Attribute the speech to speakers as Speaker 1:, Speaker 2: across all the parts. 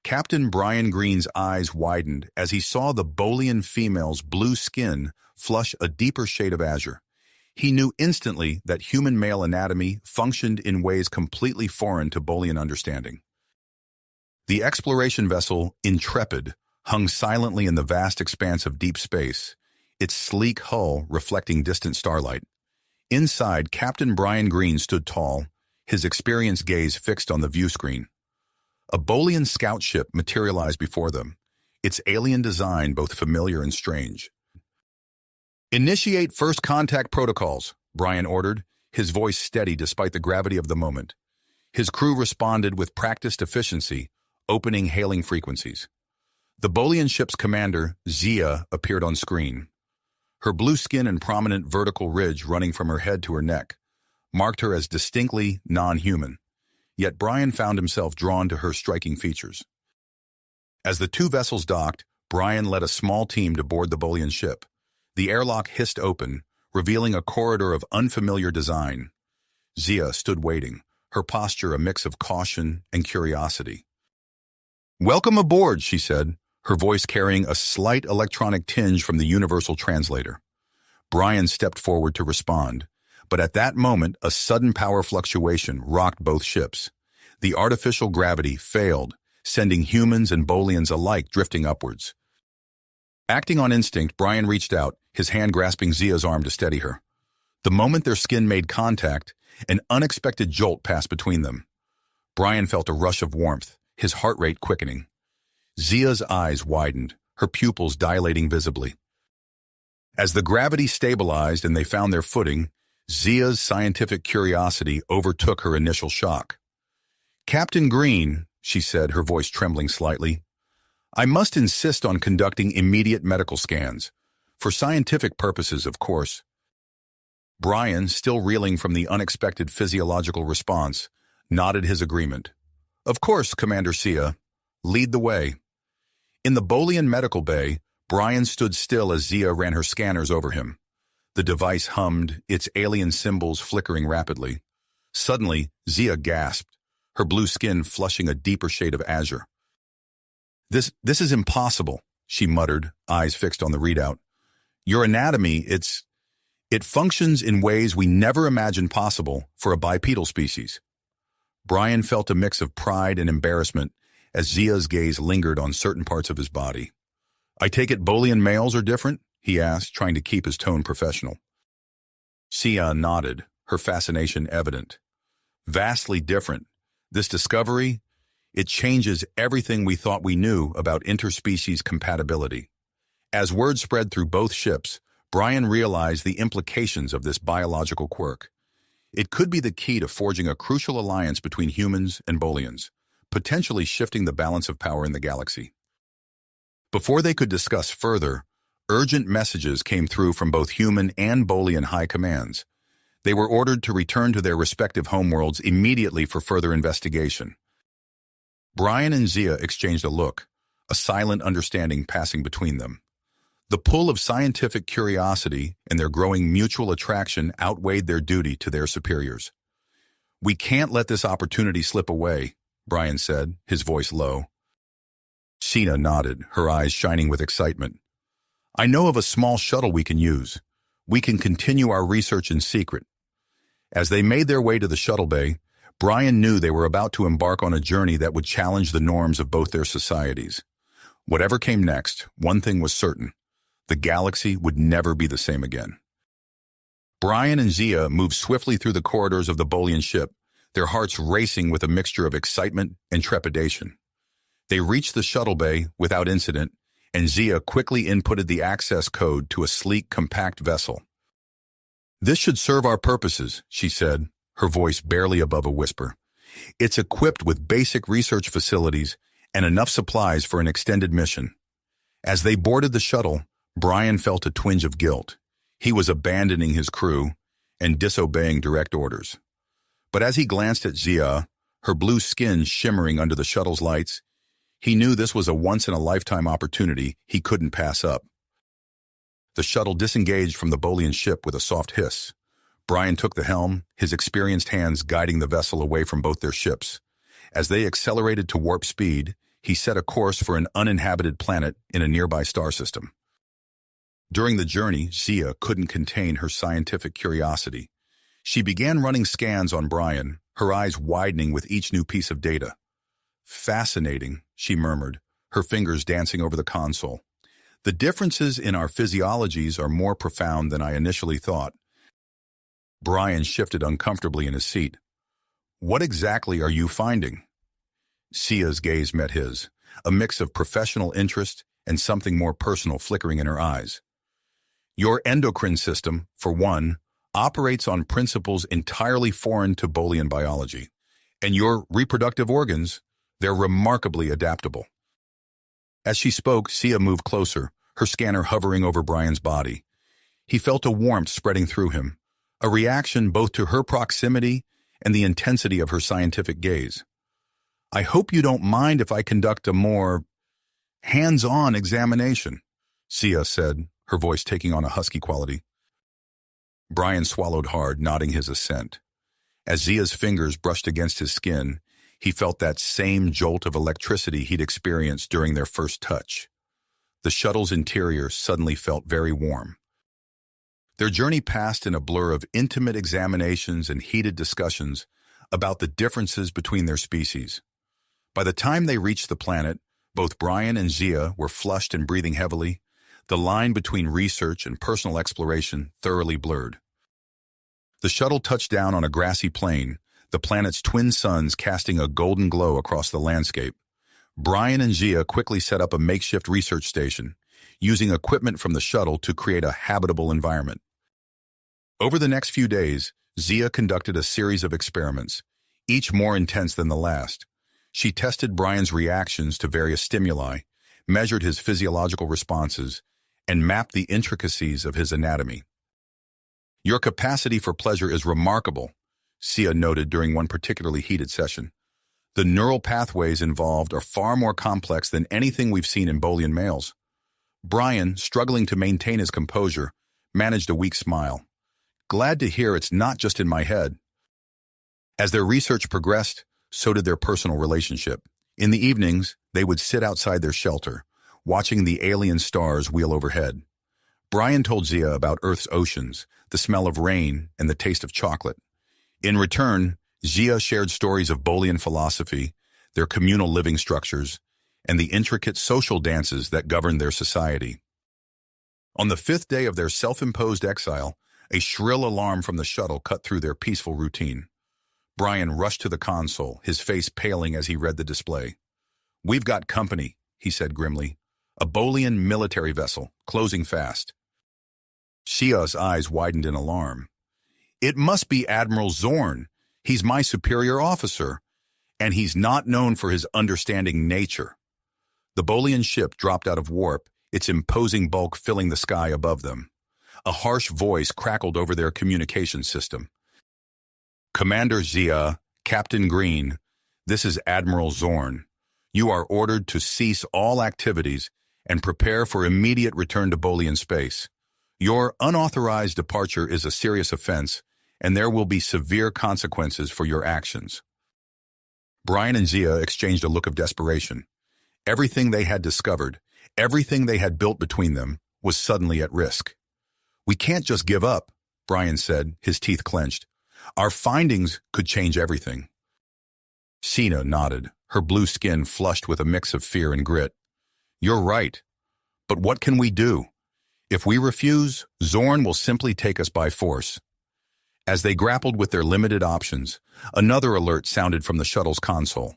Speaker 1: Captain Brian Greene's eyes widened as he saw the Bolian female's blue skin flush a deeper shade of azure. He knew instantly that human male anatomy functioned in ways completely foreign to Bolian understanding. The exploration vessel, Intrepid, hung silently in the vast expanse of deep space, its sleek hull reflecting distant starlight. Inside, Captain Brian Greene stood tall, his experienced gaze fixed on the view screen. A Bolian scout ship materialized before them, its alien design both familiar and strange. "Initiate first contact protocols," Brian ordered, his voice steady despite the gravity of the moment. His crew responded with practiced efficiency, opening hailing frequencies. The Bolian ship's commander, Zia, appeared on screen. Her blue skin and prominent vertical ridge running from her head to her neck marked her as distinctly non-human. Yet Brian found himself drawn to her striking features. As the two vessels docked, Brian led a small team to board the Bolian ship. The airlock hissed open, revealing a corridor of unfamiliar design. Zia stood waiting, her posture a mix of caution and curiosity. "Welcome aboard," she said, her voice carrying a slight electronic tinge from the universal translator. Brian stepped forward to respond, but at that moment a sudden power fluctuation rocked both ships. The artificial gravity failed, sending humans and Bolians alike drifting upwards. Acting on instinct, Brian reached out, his hand grasping Zia's arm to steady her. The moment their skin made contact, an unexpected jolt passed between them. Brian felt a rush of warmth, his heart rate quickening. Zia's eyes widened, her pupils dilating visibly. As the gravity stabilized and they found their footing, Zia's scientific curiosity overtook her initial shock. "Captain Greene," she said, her voice trembling slightly, "I must insist on conducting immediate medical scans. For scientific purposes, of course." Brian, still reeling from the unexpected physiological response, nodded his agreement. "Of course, Commander Zia. Lead the way." In the Bolian medical bay, Brian stood still as Zia ran her scanners over him. The device hummed, its alien symbols flickering rapidly. Suddenly, Zia gasped, her blue skin flushing a deeper shade of azure. This is impossible," she muttered, eyes fixed on the readout. "Your anatomy, it functions in ways we never imagined possible for a bipedal species." Brian felt a mix of pride and embarrassment as Zia's gaze lingered on certain parts of his body. "I take it Bolian males are different?" he asked, trying to keep his tone professional. Zia nodded, her fascination evident. "Vastly different. This discovery, it changes everything we thought we knew about interspecies compatibility." As word spread through both ships, Brian realized the implications of this biological quirk. It could be the key to forging a crucial alliance between humans and Bolians, potentially shifting the balance of power in the galaxy. Before they could discuss further, urgent messages came through from both human and Bolian high commands. They were ordered to return to their respective homeworlds immediately for further investigation. Brian and Zia exchanged a look, a silent understanding passing between them. The pull of scientific curiosity and their growing mutual attraction outweighed their duty to their superiors. "We can't let this opportunity slip away," Brian said, his voice low. Zia nodded, her eyes shining with excitement. "I know of a small shuttle we can use. We can continue our research in secret." As they made their way to the shuttle bay, Brian knew they were about to embark on a journey that would challenge the norms of both their societies. Whatever came next, one thing was certain: the galaxy would never be the same again. Brian and Zia moved swiftly through the corridors of the Bolian ship, their hearts racing with a mixture of excitement and trepidation. They reached the shuttle bay without incident, and Zia quickly inputted the access code to a sleek, compact vessel. "This should serve our purposes," she said, her voice barely above a whisper. "It's equipped with basic research facilities and enough supplies for an extended mission." As they boarded the shuttle, Brian felt a twinge of guilt. He was abandoning his crew and disobeying direct orders. But as he glanced at Zia, her blue skin shimmering under the shuttle's lights, he knew this was a once-in-a-lifetime opportunity he couldn't pass up. The shuttle disengaged from the Bolian ship with a soft hiss. Brian took the helm, his experienced hands guiding the vessel away from both their ships. As they accelerated to warp speed, he set a course for an uninhabited planet in a nearby star system. During the journey, Zia couldn't contain her scientific curiosity. She began running scans on Brian, her eyes widening with each new piece of data. "Fascinating," she murmured, her fingers dancing over the console. "The differences in our physiologies are more profound than I initially thought." Brian shifted uncomfortably in his seat. "What exactly are you finding?" Sia's gaze met his, a mix of professional interest and something more personal flickering in her eyes. "Your endocrine system, for one, operates on principles entirely foreign to Boolean biology. And your reproductive organs, they're remarkably adaptable." As she spoke, Sia moved closer, her scanner hovering over Brian's body. He felt a warmth spreading through him, a reaction both to her proximity and the intensity of her scientific gaze. "I hope you don't mind if I conduct a more hands-on examination," Sia said, her voice taking on a husky quality. Brian swallowed hard, nodding his assent. As Zia's fingers brushed against his skin, he felt that same jolt of electricity he'd experienced during their first touch. The shuttle's interior suddenly felt very warm. Their journey passed in a blur of intimate examinations and heated discussions about the differences between their species. By the time they reached the planet, both Brian and Zia were flushed and breathing heavily, the line between research and personal exploration thoroughly blurred. The shuttle touched down on a grassy plain, the planet's twin suns casting a golden glow across the landscape. Brian and Zia quickly set up a makeshift research station, using equipment from the shuttle to create a habitable environment. Over the next few days, Zia conducted a series of experiments, each more intense than the last. She tested Brian's reactions to various stimuli, measured his physiological responses, and mapped the intricacies of his anatomy. "Your capacity for pleasure is remarkable," Sia noted during one particularly heated session. "The neural pathways involved are far more complex than anything we've seen in Boolean males." Brian, struggling to maintain his composure, managed a weak smile. "Glad to hear it's not just in my head." As their research progressed, so did their personal relationship. In the evenings, they would sit outside their shelter, watching the alien stars wheel overhead. Brian told Zia about Earth's oceans, the smell of rain, and the taste of chocolate. In return, Zia shared stories of Boolean philosophy, their communal living structures, and the intricate social dances that governed their society. On the 5th day of their self-imposed exile, a shrill alarm from the shuttle cut through their peaceful routine. Brian rushed to the console, his face paling as he read the display. "We've got company," he said grimly. "A Boolean military vessel, closing fast." Sia's eyes widened in alarm. "It must be Admiral Zorn. He's my superior officer, and he's not known for his understanding nature." The Boolean ship dropped out of warp, its imposing bulk filling the sky above them. A harsh voice crackled over their communication system. "Commander Zia, Captain Green, this is Admiral Zorn. You are ordered to cease all activities and prepare for immediate return to Boolean space. Your unauthorized departure is a serious offense, and there will be severe consequences for your actions." Brian and Zia exchanged a look of desperation. Everything they had discovered, everything they had built between them, was suddenly at risk. "We can't just give up," Brian said, his teeth clenched. "Our findings could change everything." Sina nodded, her blue skin flushed with a mix of fear and grit. "You're right. But what can we do? If we refuse, Zorn will simply take us by force." As they grappled with their limited options, another alert sounded from the shuttle's console.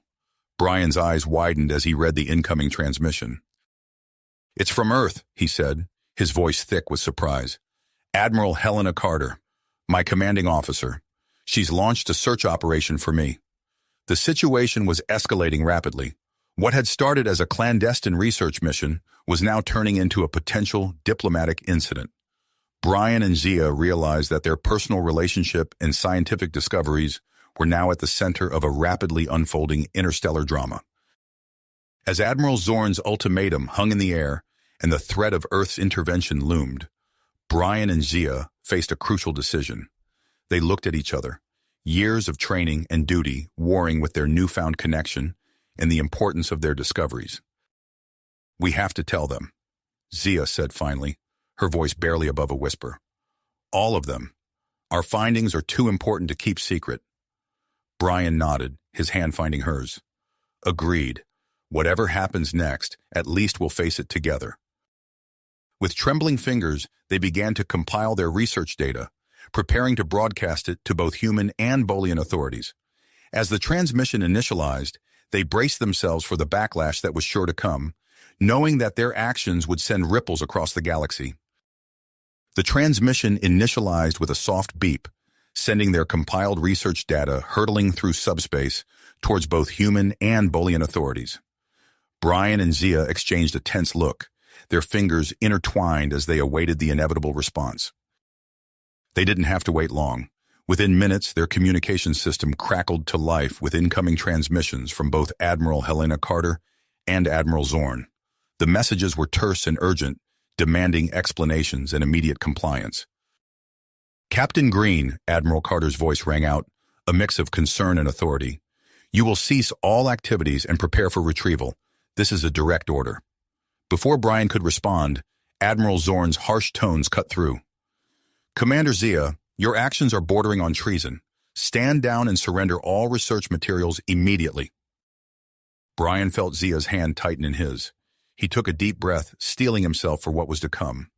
Speaker 1: Brian's eyes widened as he read the incoming transmission. "It's from Earth," he said, his voice thick with surprise. "Admiral Helena Carter, my commanding officer. She's launched a search operation for me." The situation was escalating rapidly. What had started as a clandestine research mission was now turning into a potential diplomatic incident. Brian and Zia realized that their personal relationship and scientific discoveries were now at the center of a rapidly unfolding interstellar drama. As Admiral Zorn's ultimatum hung in the air and the threat of Earth's intervention loomed, Brian and Zia faced a crucial decision. They looked at each other, years of training and duty warring with their newfound connection, and the importance of their discoveries. "We have to tell them," Zia said finally, her voice barely above a whisper. "All of them. Our findings are too important to keep secret." Brian nodded, his hand finding hers. "Agreed. Whatever happens next, at least we'll face it together." With trembling fingers, they began to compile their research data, preparing to broadcast it to both human and Bolian authorities. As the transmission initialized, they braced themselves for the backlash that was sure to come, knowing that their actions would send ripples across the galaxy. The transmission initialized with a soft beep, sending their compiled research data hurtling through subspace towards both human and Bolian authorities. Brian and Zia exchanged a tense look, their fingers intertwined as they awaited the inevitable response. They didn't have to wait long. Within minutes, their communication system crackled to life with incoming transmissions from both Admiral Helena Carter and Admiral Zorn. The messages were terse and urgent, demanding explanations and immediate compliance. "Captain Green," Admiral Carter's voice rang out, a mix of concern and authority. "You will cease all activities and prepare for retrieval. This is a direct order." Before Brian could respond, Admiral Zorn's harsh tones cut through. "Commander Zia, your actions are bordering on treason. Stand down and surrender all research materials immediately." Brian felt Zia's hand tighten in his. He took a deep breath, steeling himself for what was to come.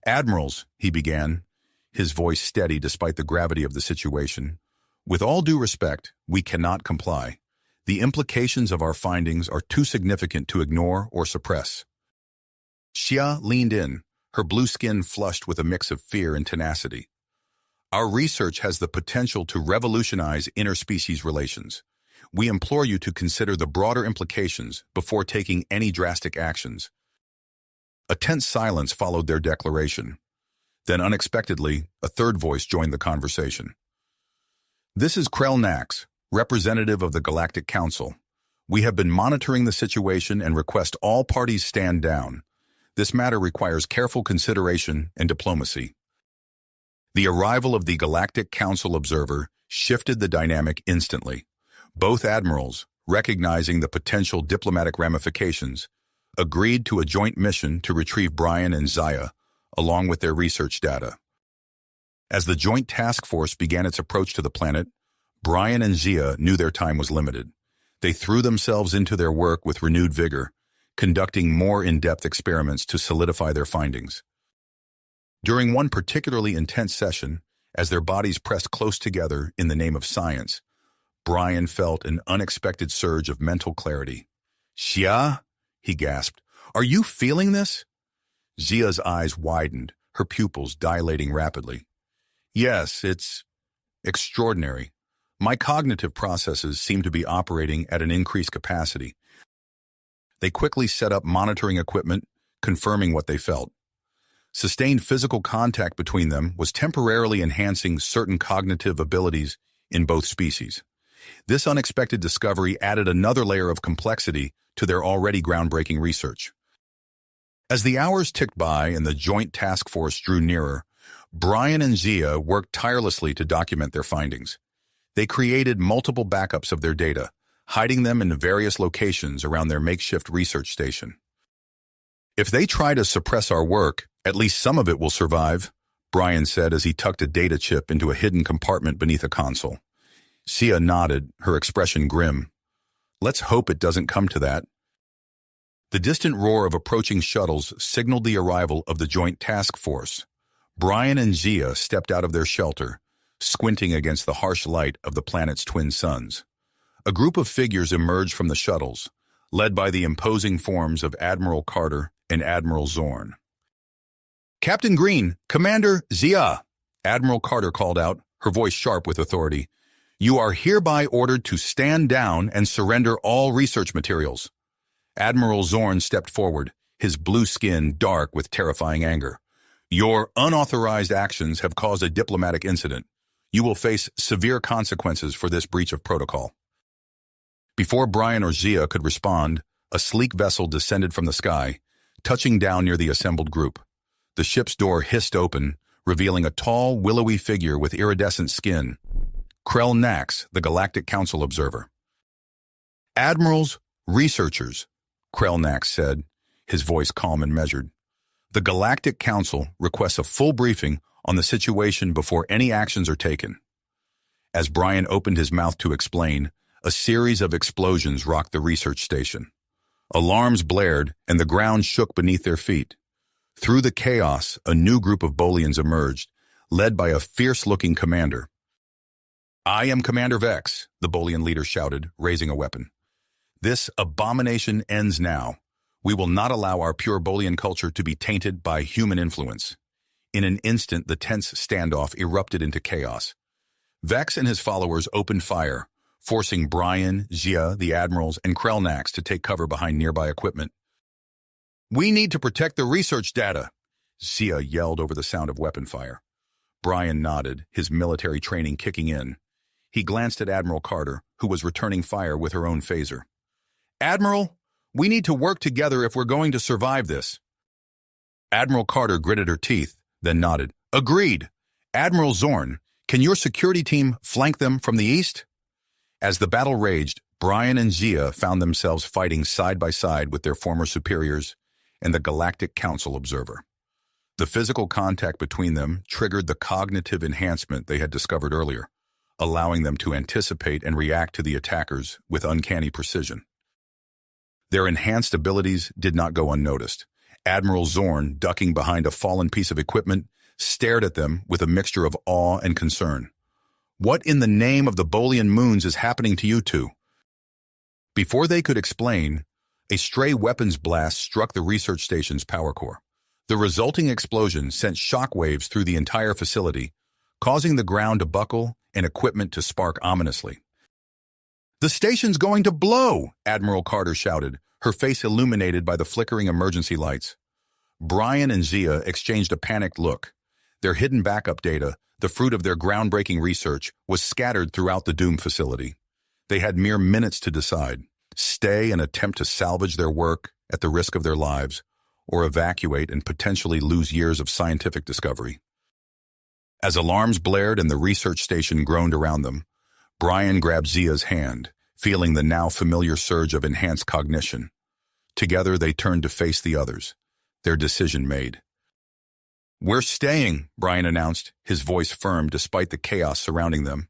Speaker 1: "Admirals," he began, his voice steady despite the gravity of the situation. "With all due respect, we cannot comply. The implications of our findings are too significant to ignore or suppress." Xia leaned in, her blue skin flushed with a mix of fear and tenacity. "Our research has the potential to revolutionize interspecies relations. We implore you to consider the broader implications before taking any drastic actions." A tense silence followed their declaration. Then unexpectedly, a third voice joined the conversation. "This is Krell Nax, representative of the Galactic Council. We have been monitoring the situation and request all parties stand down. This matter requires careful consideration and diplomacy." The arrival of the Galactic Council observer shifted the dynamic instantly. Both admirals, recognizing the potential diplomatic ramifications, agreed to a joint mission to retrieve Brian and Zia, along with their research data. As the joint task force began its approach to the planet, Brian and Zia knew their time was limited. They threw themselves into their work with renewed vigor, conducting more in-depth experiments to solidify their findings. During one particularly intense session, as their bodies pressed close together in the name of science, Brian felt an unexpected surge of mental clarity. "Xia?" he gasped. "Are you feeling this?" Zia's eyes widened, her pupils dilating rapidly. "Yes, it's extraordinary. My cognitive processes seem to be operating at an increased capacity." They quickly set up monitoring equipment, confirming what they felt. Sustained physical contact between them was temporarily enhancing certain cognitive abilities in both species. This unexpected discovery added another layer of complexity to their already groundbreaking research. As the hours ticked by and the joint task force drew nearer, Brian and Zia worked tirelessly to document their findings. They created multiple backups of their data, hiding them in various locations around their makeshift research station. "If they try to suppress our work, at least some of it will survive," Brian said as he tucked a data chip into a hidden compartment beneath a console. Zia nodded, her expression grim. "Let's hope it doesn't come to that." The distant roar of approaching shuttles signaled the arrival of the joint task force. Brian and Zia stepped out of their shelter, squinting against the harsh light of the planet's twin suns. A group of figures emerged from the shuttles, led by the imposing forms of Admiral Carter and Admiral Zorn. "Captain Green, Commander Zia," Admiral Carter called out, her voice sharp with authority. "You are hereby ordered to stand down and surrender all research materials." Admiral Zorn stepped forward, his blue skin dark with terrifying anger. "Your unauthorized actions have caused a diplomatic incident. You will face severe consequences for this breach of protocol." Before Brian or Zia could respond, a sleek vessel descended from the sky, touching down near the assembled group. The ship's door hissed open, revealing a tall, willowy figure with iridescent skin. Krell Nax, the Galactic Council observer. "Admirals, Researchers, Krelnak said, his voice calm and measured. The Galactic Council requests a full briefing on the situation before any actions are taken. As Brian opened his mouth to explain, a series of explosions rocked the research station. Alarms blared, and the ground shook beneath their feet. Through the chaos, a new group of Bolians emerged, led by a fierce-looking commander. "I am Commander Vex," the Bolian leader shouted, raising a weapon. "This abomination ends now. We will not allow our pure Bolian culture to be tainted by human influence." In an instant, the tense standoff erupted into chaos. Vex and his followers opened fire, forcing Brian, Zia, the admirals, and Krelnax to take cover behind nearby equipment. "We need to protect the research data," Zia yelled over the sound of weapon fire. Brian nodded, his military training kicking in. He glanced at Admiral Carter, who was returning fire with her own phaser. "Admiral, we need to work together if we're going to survive this." Admiral Carter gritted her teeth, then nodded. "Agreed. Admiral Zorn, can your security team flank them from the east?" As the battle raged, Brian and Zia found themselves fighting side by side with their former superiors and the Galactic Council observer. The physical contact between them triggered the cognitive enhancement they had discovered earlier, allowing them to anticipate and react to the attackers with uncanny precision. Their enhanced abilities did not go unnoticed. Admiral Zorn, ducking behind a fallen piece of equipment, stared at them with a mixture of awe and concern. "What in the name of the Bolian moons is happening to you two?" Before they could explain, a stray weapons blast struck the research station's power core. The resulting explosion sent shockwaves through the entire facility, causing the ground to buckle and equipment to spark ominously. "The station's going to blow!" Admiral Carter shouted, her face illuminated by the flickering emergency lights. Brian and Zia exchanged a panicked look. Their hidden backup data, the fruit of their groundbreaking research, was scattered throughout the doomed facility. They had mere minutes to decide: stay and attempt to salvage their work at the risk of their lives, or evacuate and potentially lose years of scientific discovery. As alarms blared and the research station groaned around them, Brian grabbed Zia's hand, feeling the now familiar surge of enhanced cognition. Together they turned to face the others, their decision made. "We're staying," Brian announced, his voice firm despite the chaos surrounding them.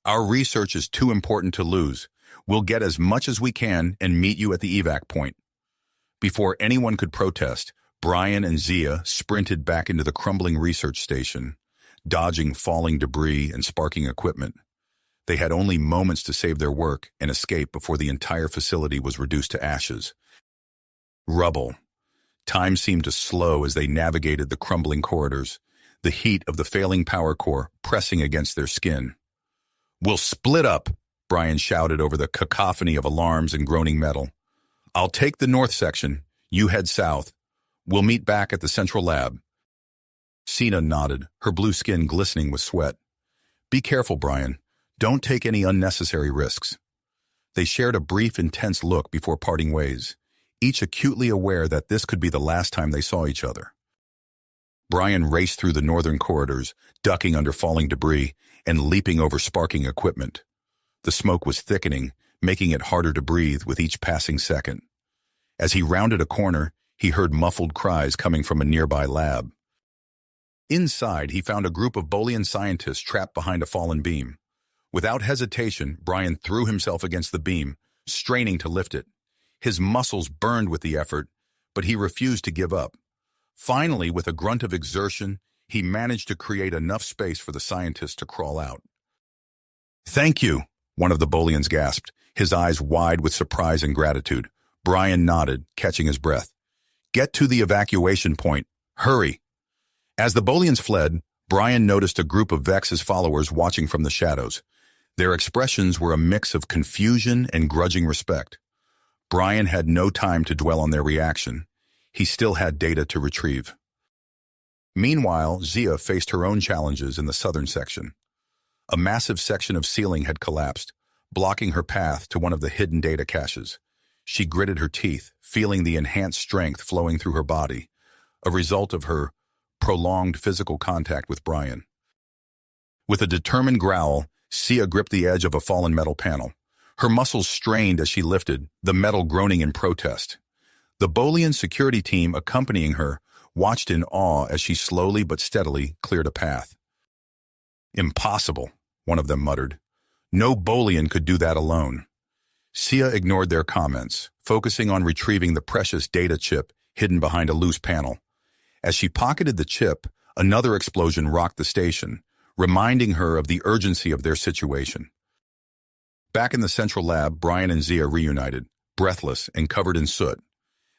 Speaker 1: "Our research is too important to lose. We'll get as much as we can and meet you at the evac point." Before anyone could protest, Brian and Zia sprinted back into the crumbling research station, dodging falling debris and sparking equipment. They had only moments to save their work and escape before the entire facility was reduced to ashes. Rubble. Time seemed to slow as they navigated the crumbling corridors, the heat of the failing power core pressing against their skin. "We'll split up," Brian shouted over the cacophony of alarms and groaning metal. "I'll take the north section. You head south. We'll meet back at the central lab." Sina nodded, her blue skin glistening with sweat. "Be careful, Brian. Don't take any unnecessary risks." They shared a brief, intense look before parting ways, each acutely aware that this could be the last time they saw each other. Brian raced through the northern corridors, ducking under falling debris and leaping over sparking equipment. The smoke was thickening, making it harder to breathe with each passing second. As he rounded a corner, he heard muffled cries coming from a nearby lab. Inside, he found a group of Bolian scientists trapped behind a fallen beam. Without hesitation, Brian threw himself against the beam, straining to lift it. His muscles burned with the effort, but he refused to give up. Finally, with a grunt of exertion, he managed to create enough space for the scientists to crawl out. "Thank you," one of the Bolians gasped, his eyes wide with surprise and gratitude. Brian nodded, catching his breath. "Get to the evacuation point. Hurry." As the Bolians fled, Brian noticed a group of Vex's followers watching from the shadows. Their expressions were a mix of confusion and grudging respect. Brian had no time to dwell on their reaction. He still had data to retrieve. Meanwhile, Zia faced her own challenges in the southern section. A massive section of ceiling had collapsed, blocking her path to one of the hidden data caches. She gritted her teeth, feeling the enhanced strength flowing through her body, a result of her prolonged physical contact with Brian. With a determined growl, Sia gripped the edge of a fallen metal panel. Her muscles strained as she lifted, the metal groaning in protest. The Bolian security team accompanying her watched in awe as she slowly but steadily cleared a path. "Impossible," one of them muttered. "No Bolian could do that alone." Sia ignored their comments, focusing on retrieving the precious data chip hidden behind a loose panel. As she pocketed the chip, another explosion rocked the station, reminding her of the urgency of their situation. Back in the central lab, Brian and Zia reunited, breathless and covered in soot.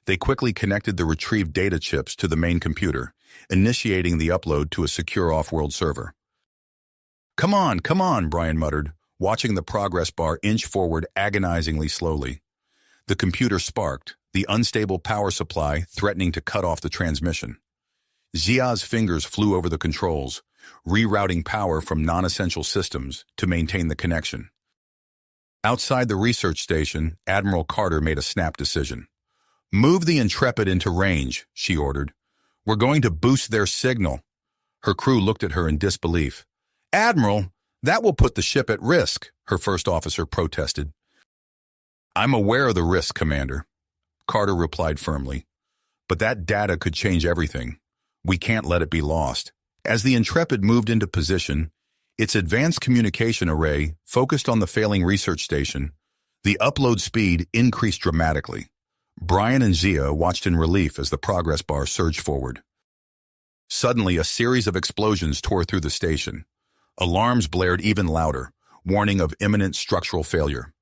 Speaker 1: They quickly connected the retrieved data chips to the main computer, initiating the upload to a secure off-world server. Come on," Brian muttered, watching the progress bar inch forward agonizingly slowly. The computer sparked, the unstable power supply threatening to cut off the transmission. Zia's fingers flew over the controls, rerouting power from non-essential systems to maintain the connection. Outside the research station, Admiral Carter made a snap decision. "Move the Intrepid into range," she ordered. "We're going to boost their signal." Her crew looked at her in disbelief. "Admiral, that will put the ship at risk," her first officer protested. "I'm aware of the risk, Commander," Carter replied firmly. "But that data could change everything. We can't let it be lost." As the Intrepid moved into position, its advanced communication array focused on the failing research station, the upload speed increased dramatically. Brian and Zia watched in relief as the progress bar surged forward. Suddenly, a series of explosions tore through the station. Alarms blared even louder, warning of imminent structural failure.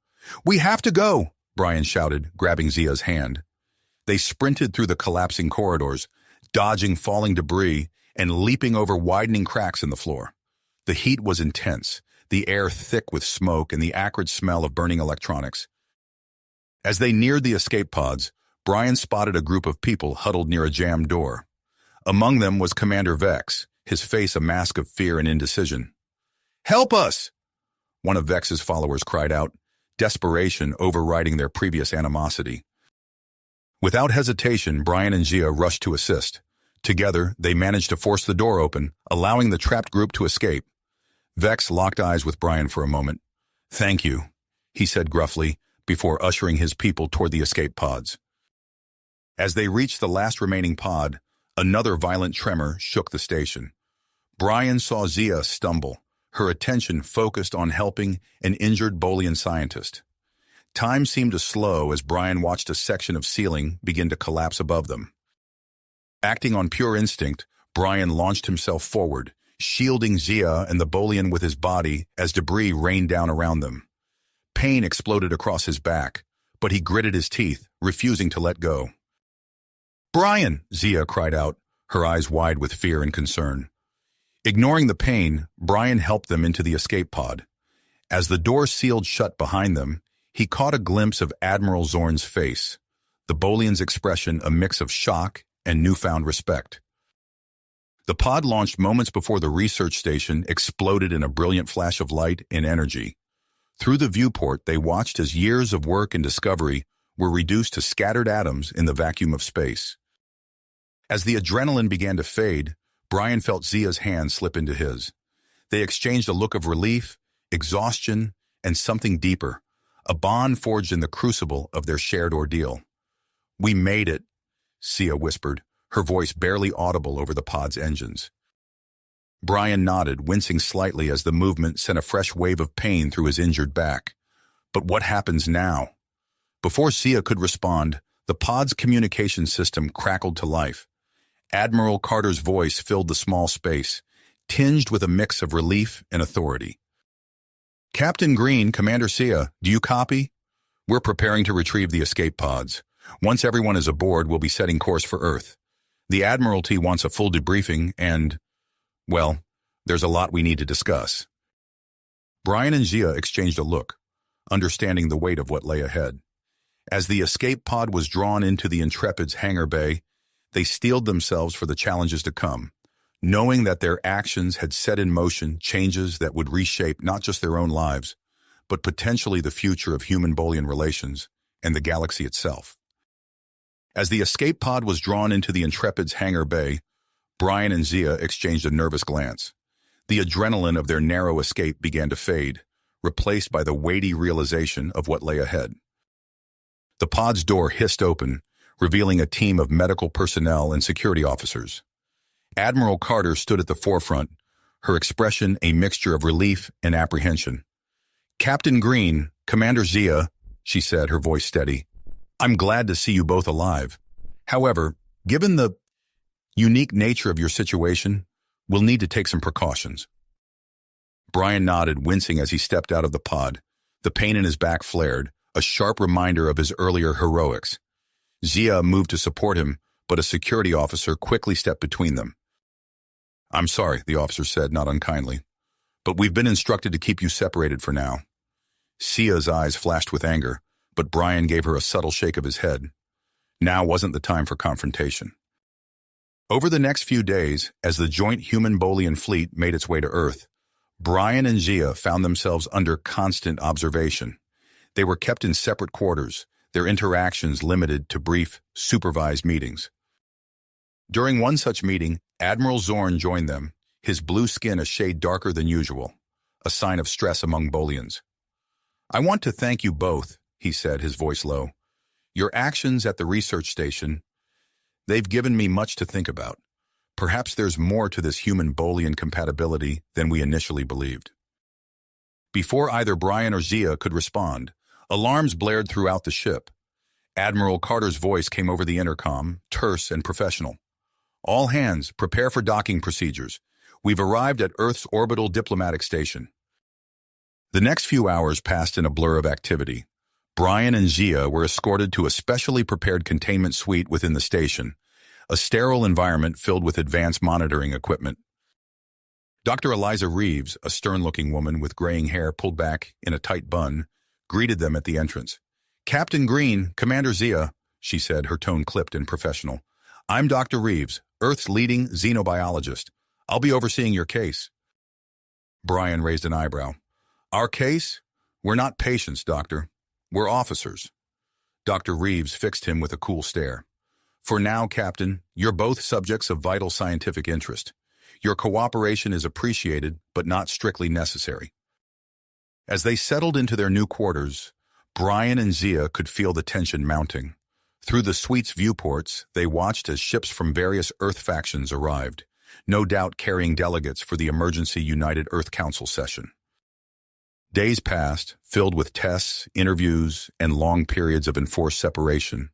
Speaker 1: "We have to go," Brian shouted, grabbing Zia's hand. They sprinted through the collapsing corridors, dodging falling debris and leaping over widening cracks in the floor. The heat was intense, the air thick with smoke and the acrid smell of burning electronics. As they neared the escape pods, Brian spotted a group of people huddled near a jammed door. Among them was Commander Vex, his face a mask of fear and indecision. "Help us!" one of Vex's followers cried out, desperation overriding their previous animosity. Without hesitation, Brian and Zia rushed to assist. Together, they managed to force the door open, allowing the trapped group to escape. Vex locked eyes with Brian for a moment. "Thank you," he said gruffly, before ushering his people toward the escape pods. As they reached the last remaining pod, another violent tremor shook the station. Brian saw Zia stumble, her attention focused on helping an injured Bolian scientist. Time seemed to slow as Brian watched a section of ceiling begin to collapse above them. Acting on pure instinct, Brian launched himself forward, shielding Zia and the Bolian with his body as debris rained down around them. Pain exploded across his back, but he gritted his teeth, refusing to let go. "Brian!" Zia cried out, her eyes wide with fear and concern. Ignoring the pain, Brian helped them into the escape pod. As the door sealed shut behind them, he caught a glimpse of Admiral Zorn's face, the Bolian's expression a mix of shock and newfound respect. The pod launched moments before the research station exploded in a brilliant flash of light and energy. Through the viewport, they watched as years of work and discovery were reduced to scattered atoms in the vacuum of space. As the adrenaline began to fade, Brian felt Zia's hand slip into his. They exchanged a look of relief, exhaustion, and something deeper, a bond forged in the crucible of their shared ordeal. "We made it," Zia whispered, her voice barely audible over the pod's engines. Brian nodded, wincing slightly as the movement sent a fresh wave of pain through his injured back. But what happens now? Before Zia could respond, the pod's communication system crackled to life. Admiral Carter's voice filled the small space, tinged with a mix of relief and authority. "Captain Green, Commander Zia, do you copy? We're preparing to retrieve the escape pods. Once everyone is aboard, we'll be setting course for Earth. The Admiralty wants a full debriefing and, well, there's a lot we need to discuss." Brian and Zia exchanged a look, understanding the weight of what lay ahead. As the escape pod was drawn into the Intrepid's hangar bay, they steeled themselves for the challenges to come, knowing that their actions had set in motion changes that would reshape not just their own lives, but potentially the future of human-Bolian relations and the galaxy itself. As the escape pod was drawn into the Intrepid's hangar bay, Brian and Zia exchanged a nervous glance. The adrenaline of their narrow escape began to fade, replaced by the weighty realization of what lay ahead. The pod's door hissed open, revealing a team of medical personnel and security officers. Admiral Carter stood at the forefront, her expression a mixture of relief and apprehension. "Captain Green, Commander Zia," she said, her voice steady. "I'm glad to see you both alive. However, given the unique nature of your situation, we'll need to take some precautions." Brian nodded, wincing as he stepped out of the pod. The pain in his back flared, a sharp reminder of his earlier heroics. Zia moved to support him, but a security officer quickly stepped between them. "I'm sorry," the officer said, not unkindly, "but we've been instructed to keep you separated for now." Zia's eyes flashed with anger, but Brian gave her a subtle shake of his head. Now wasn't the time for confrontation. Over the next few days, as the joint human-Bolian fleet made its way to Earth, Brian and Zia found themselves under constant observation. They were kept in separate quarters, their interactions limited to brief, supervised meetings. During one such meeting, Admiral Zorn joined them, his blue skin a shade darker than usual, a sign of stress among Bolians. "I want to thank you both," he said, his voice low. "Your actions at the research station, they've given me much to think about. Perhaps there's more to this human-Bolian compatibility than we initially believed." Before either Brian or Zia could respond, alarms blared throughout the ship. Admiral Carter's voice came over the intercom, terse and professional. "All hands, prepare for docking procedures. We've arrived at Earth's orbital diplomatic station." The next few hours passed in a blur of activity. Brian and Zia were escorted to a specially prepared containment suite within the station, a sterile environment filled with advanced monitoring equipment. Dr. Eliza Reeves, a stern-looking woman with graying hair pulled back in a tight bun, greeted them at the entrance. "Captain Green, Commander Zia," she said, her tone clipped and professional. "I'm Dr. Reeves, Earth's leading xenobiologist. I'll be overseeing your case." Brian raised an eyebrow. "Our case? We're not patients, Doctor. We're officers." Dr. Reeves fixed him with a cool stare. "For now, Captain, you're both subjects of vital scientific interest. Your cooperation is appreciated, but not strictly necessary." As they settled into their new quarters, Brian and Zia could feel the tension mounting. Through the suite's viewports, they watched as ships from various Earth factions arrived, no doubt carrying delegates for the emergency United Earth Council session. Days passed, filled with tests, interviews, and long periods of enforced separation.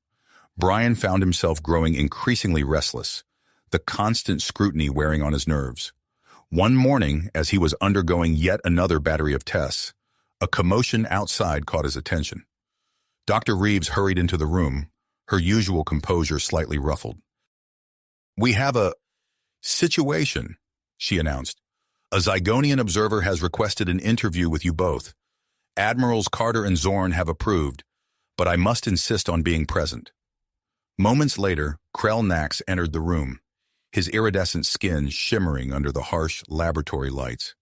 Speaker 1: Brian found himself growing increasingly restless, the constant scrutiny wearing on his nerves. One morning, as he was undergoing yet another battery of tests, a commotion outside caught his attention. Dr. Reeves hurried into the room, her usual composure slightly ruffled. "We have a situation," she announced. "A Zygonian observer has requested an interview with you both. Admirals Carter and Zorn have approved, but I must insist on being present." Moments later, Krell Nax entered the room, his iridescent skin shimmering under the harsh laboratory lights.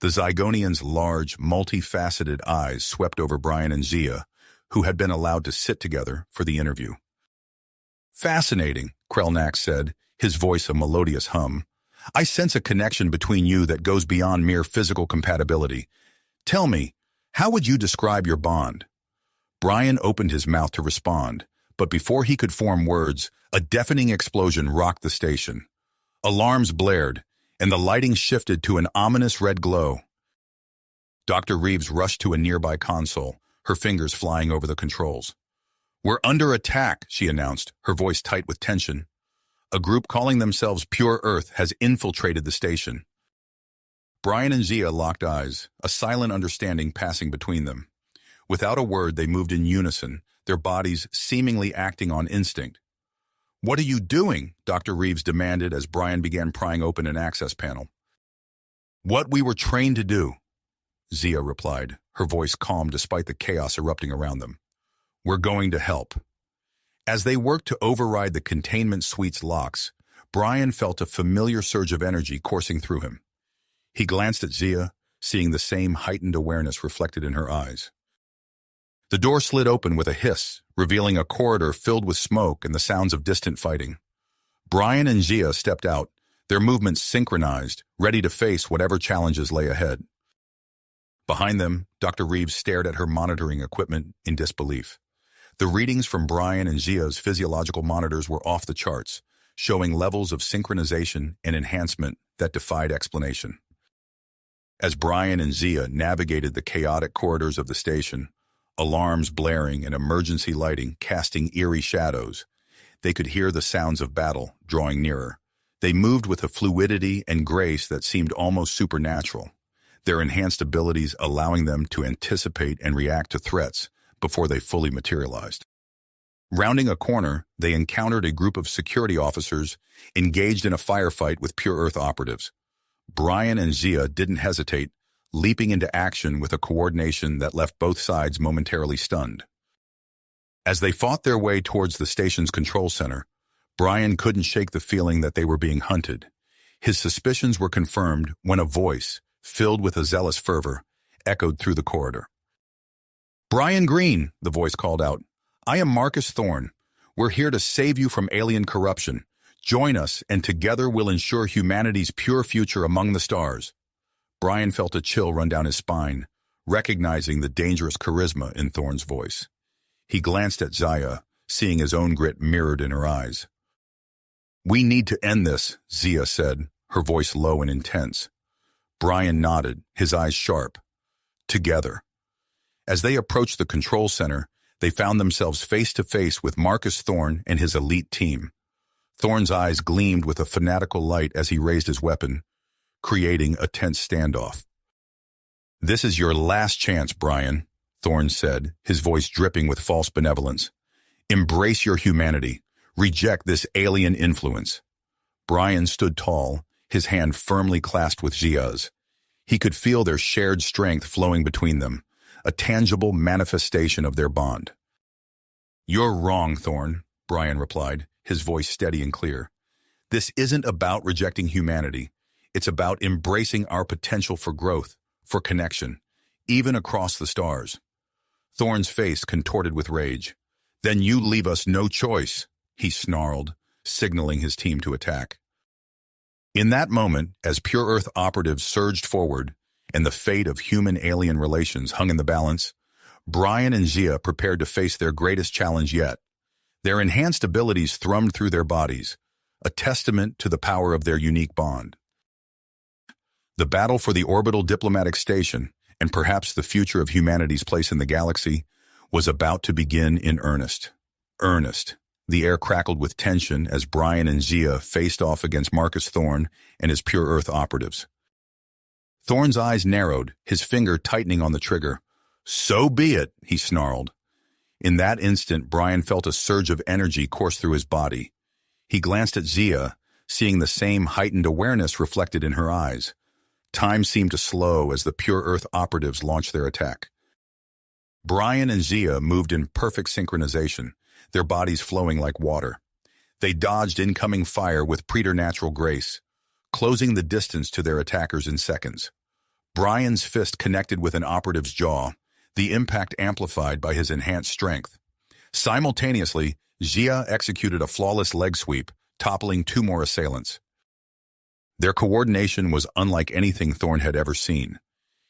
Speaker 1: The Zygonian's large, multifaceted eyes swept over Brian and Zia, who had been allowed to sit together for the interview. "Fascinating," Krell Nax said, his voice a melodious hum. "I sense a connection between you that goes beyond mere physical compatibility. Tell me, how would you describe your bond?" Brian opened his mouth to respond, but before he could form words, a deafening explosion rocked the station. Alarms blared, and the lighting shifted to an ominous red glow. Dr. Reeves rushed to a nearby console, her fingers flying over the controls. "We're under attack," she announced, her voice tight with tension. "A group calling themselves Pure Earth has infiltrated the station." Brian and Zia locked eyes, a silent understanding passing between them. Without a word, they moved in unison, their bodies seemingly acting on instinct. "What are you doing?" Dr. Reeves demanded as Brian began prying open an access panel. "What we were trained to do," Zia replied, her voice calm despite the chaos erupting around them. "We're going to help." As they worked to override the containment suite's locks, Brian felt a familiar surge of energy coursing through him. He glanced at Zia, seeing the same heightened awareness reflected in her eyes. The door slid open with a hiss, revealing a corridor filled with smoke and the sounds of distant fighting. Brian and Zia stepped out, their movements synchronized, ready to face whatever challenges lay ahead. Behind them, Dr. Reeves stared at her monitoring equipment in disbelief. The readings from Brian and Zia's physiological monitors were off the charts, showing levels of synchronization and enhancement that defied explanation. As Brian and Zia navigated the chaotic corridors of the station, alarms blaring and emergency lighting casting eerie shadows, they could hear the sounds of battle drawing nearer. They moved with a fluidity and grace that seemed almost supernatural, their enhanced abilities allowing them to anticipate and react to threats before they fully materialized. Rounding a corner, they encountered a group of security officers engaged in a firefight with Pure Earth operatives. Brian and Zia didn't hesitate, leaping into action with a coordination that left both sides momentarily stunned. As they fought their way towards the station's control center, Brian couldn't shake the feeling that they were being hunted. His suspicions were confirmed when a voice, filled with a zealous fervor, echoed through the corridor. "Brian Green," the voice called out. "I am Marcus Thorne. We're here to save you from alien corruption. Join us, and together we'll ensure humanity's pure future among the stars." Brian felt a chill run down his spine, recognizing the dangerous charisma in Thorne's voice. He glanced at Zia, seeing his own grit mirrored in her eyes. "We need to end this," Zia said, her voice low and intense. Brian nodded, his eyes sharp. Together. As they approached the control center, they found themselves face to face with Marcus Thorne and his elite team. Thorne's eyes gleamed with a fanatical light as he raised his weapon, creating a tense standoff. "This is your last chance, Brian," Thorne said, his voice dripping with false benevolence. "Embrace your humanity. Reject this alien influence." Brian stood tall, his hand firmly clasped with Zia's. He could feel their shared strength flowing between them, a tangible manifestation of their bond. "You're wrong, Thorne," Brian replied, his voice steady and clear. "This isn't about rejecting humanity. It's about embracing our potential for growth, for connection, even across the stars." Thorne's face contorted with rage. "Then you leave us no choice," he snarled, signaling his team to attack. In that moment, as Pure Earth operatives surged forward and the fate of human-alien relations hung in the balance, Brian and Zia prepared to face their greatest challenge yet. Their enhanced abilities thrummed through their bodies, a testament to the power of their unique bond. The battle for the orbital diplomatic station, and perhaps the future of humanity's place in the galaxy, was about to begin in earnest. The air crackled with tension as Brian and Zia faced off against Marcus Thorne and his Pure Earth operatives. Thorne's eyes narrowed, his finger tightening on the trigger. "So be it," he snarled. In that instant, Brian felt a surge of energy course through his body. He glanced at Zia, seeing the same heightened awareness reflected in her eyes. Time seemed to slow as the Pure Earth operatives launched their attack. Brian and Zia moved in perfect synchronization, their bodies flowing like water. They dodged incoming fire with preternatural grace, closing the distance to their attackers in seconds. Brian's fist connected with an operative's jaw, the impact amplified by his enhanced strength. Simultaneously, Zia executed a flawless leg sweep, toppling two more assailants. Their coordination was unlike anything Thorne had ever seen.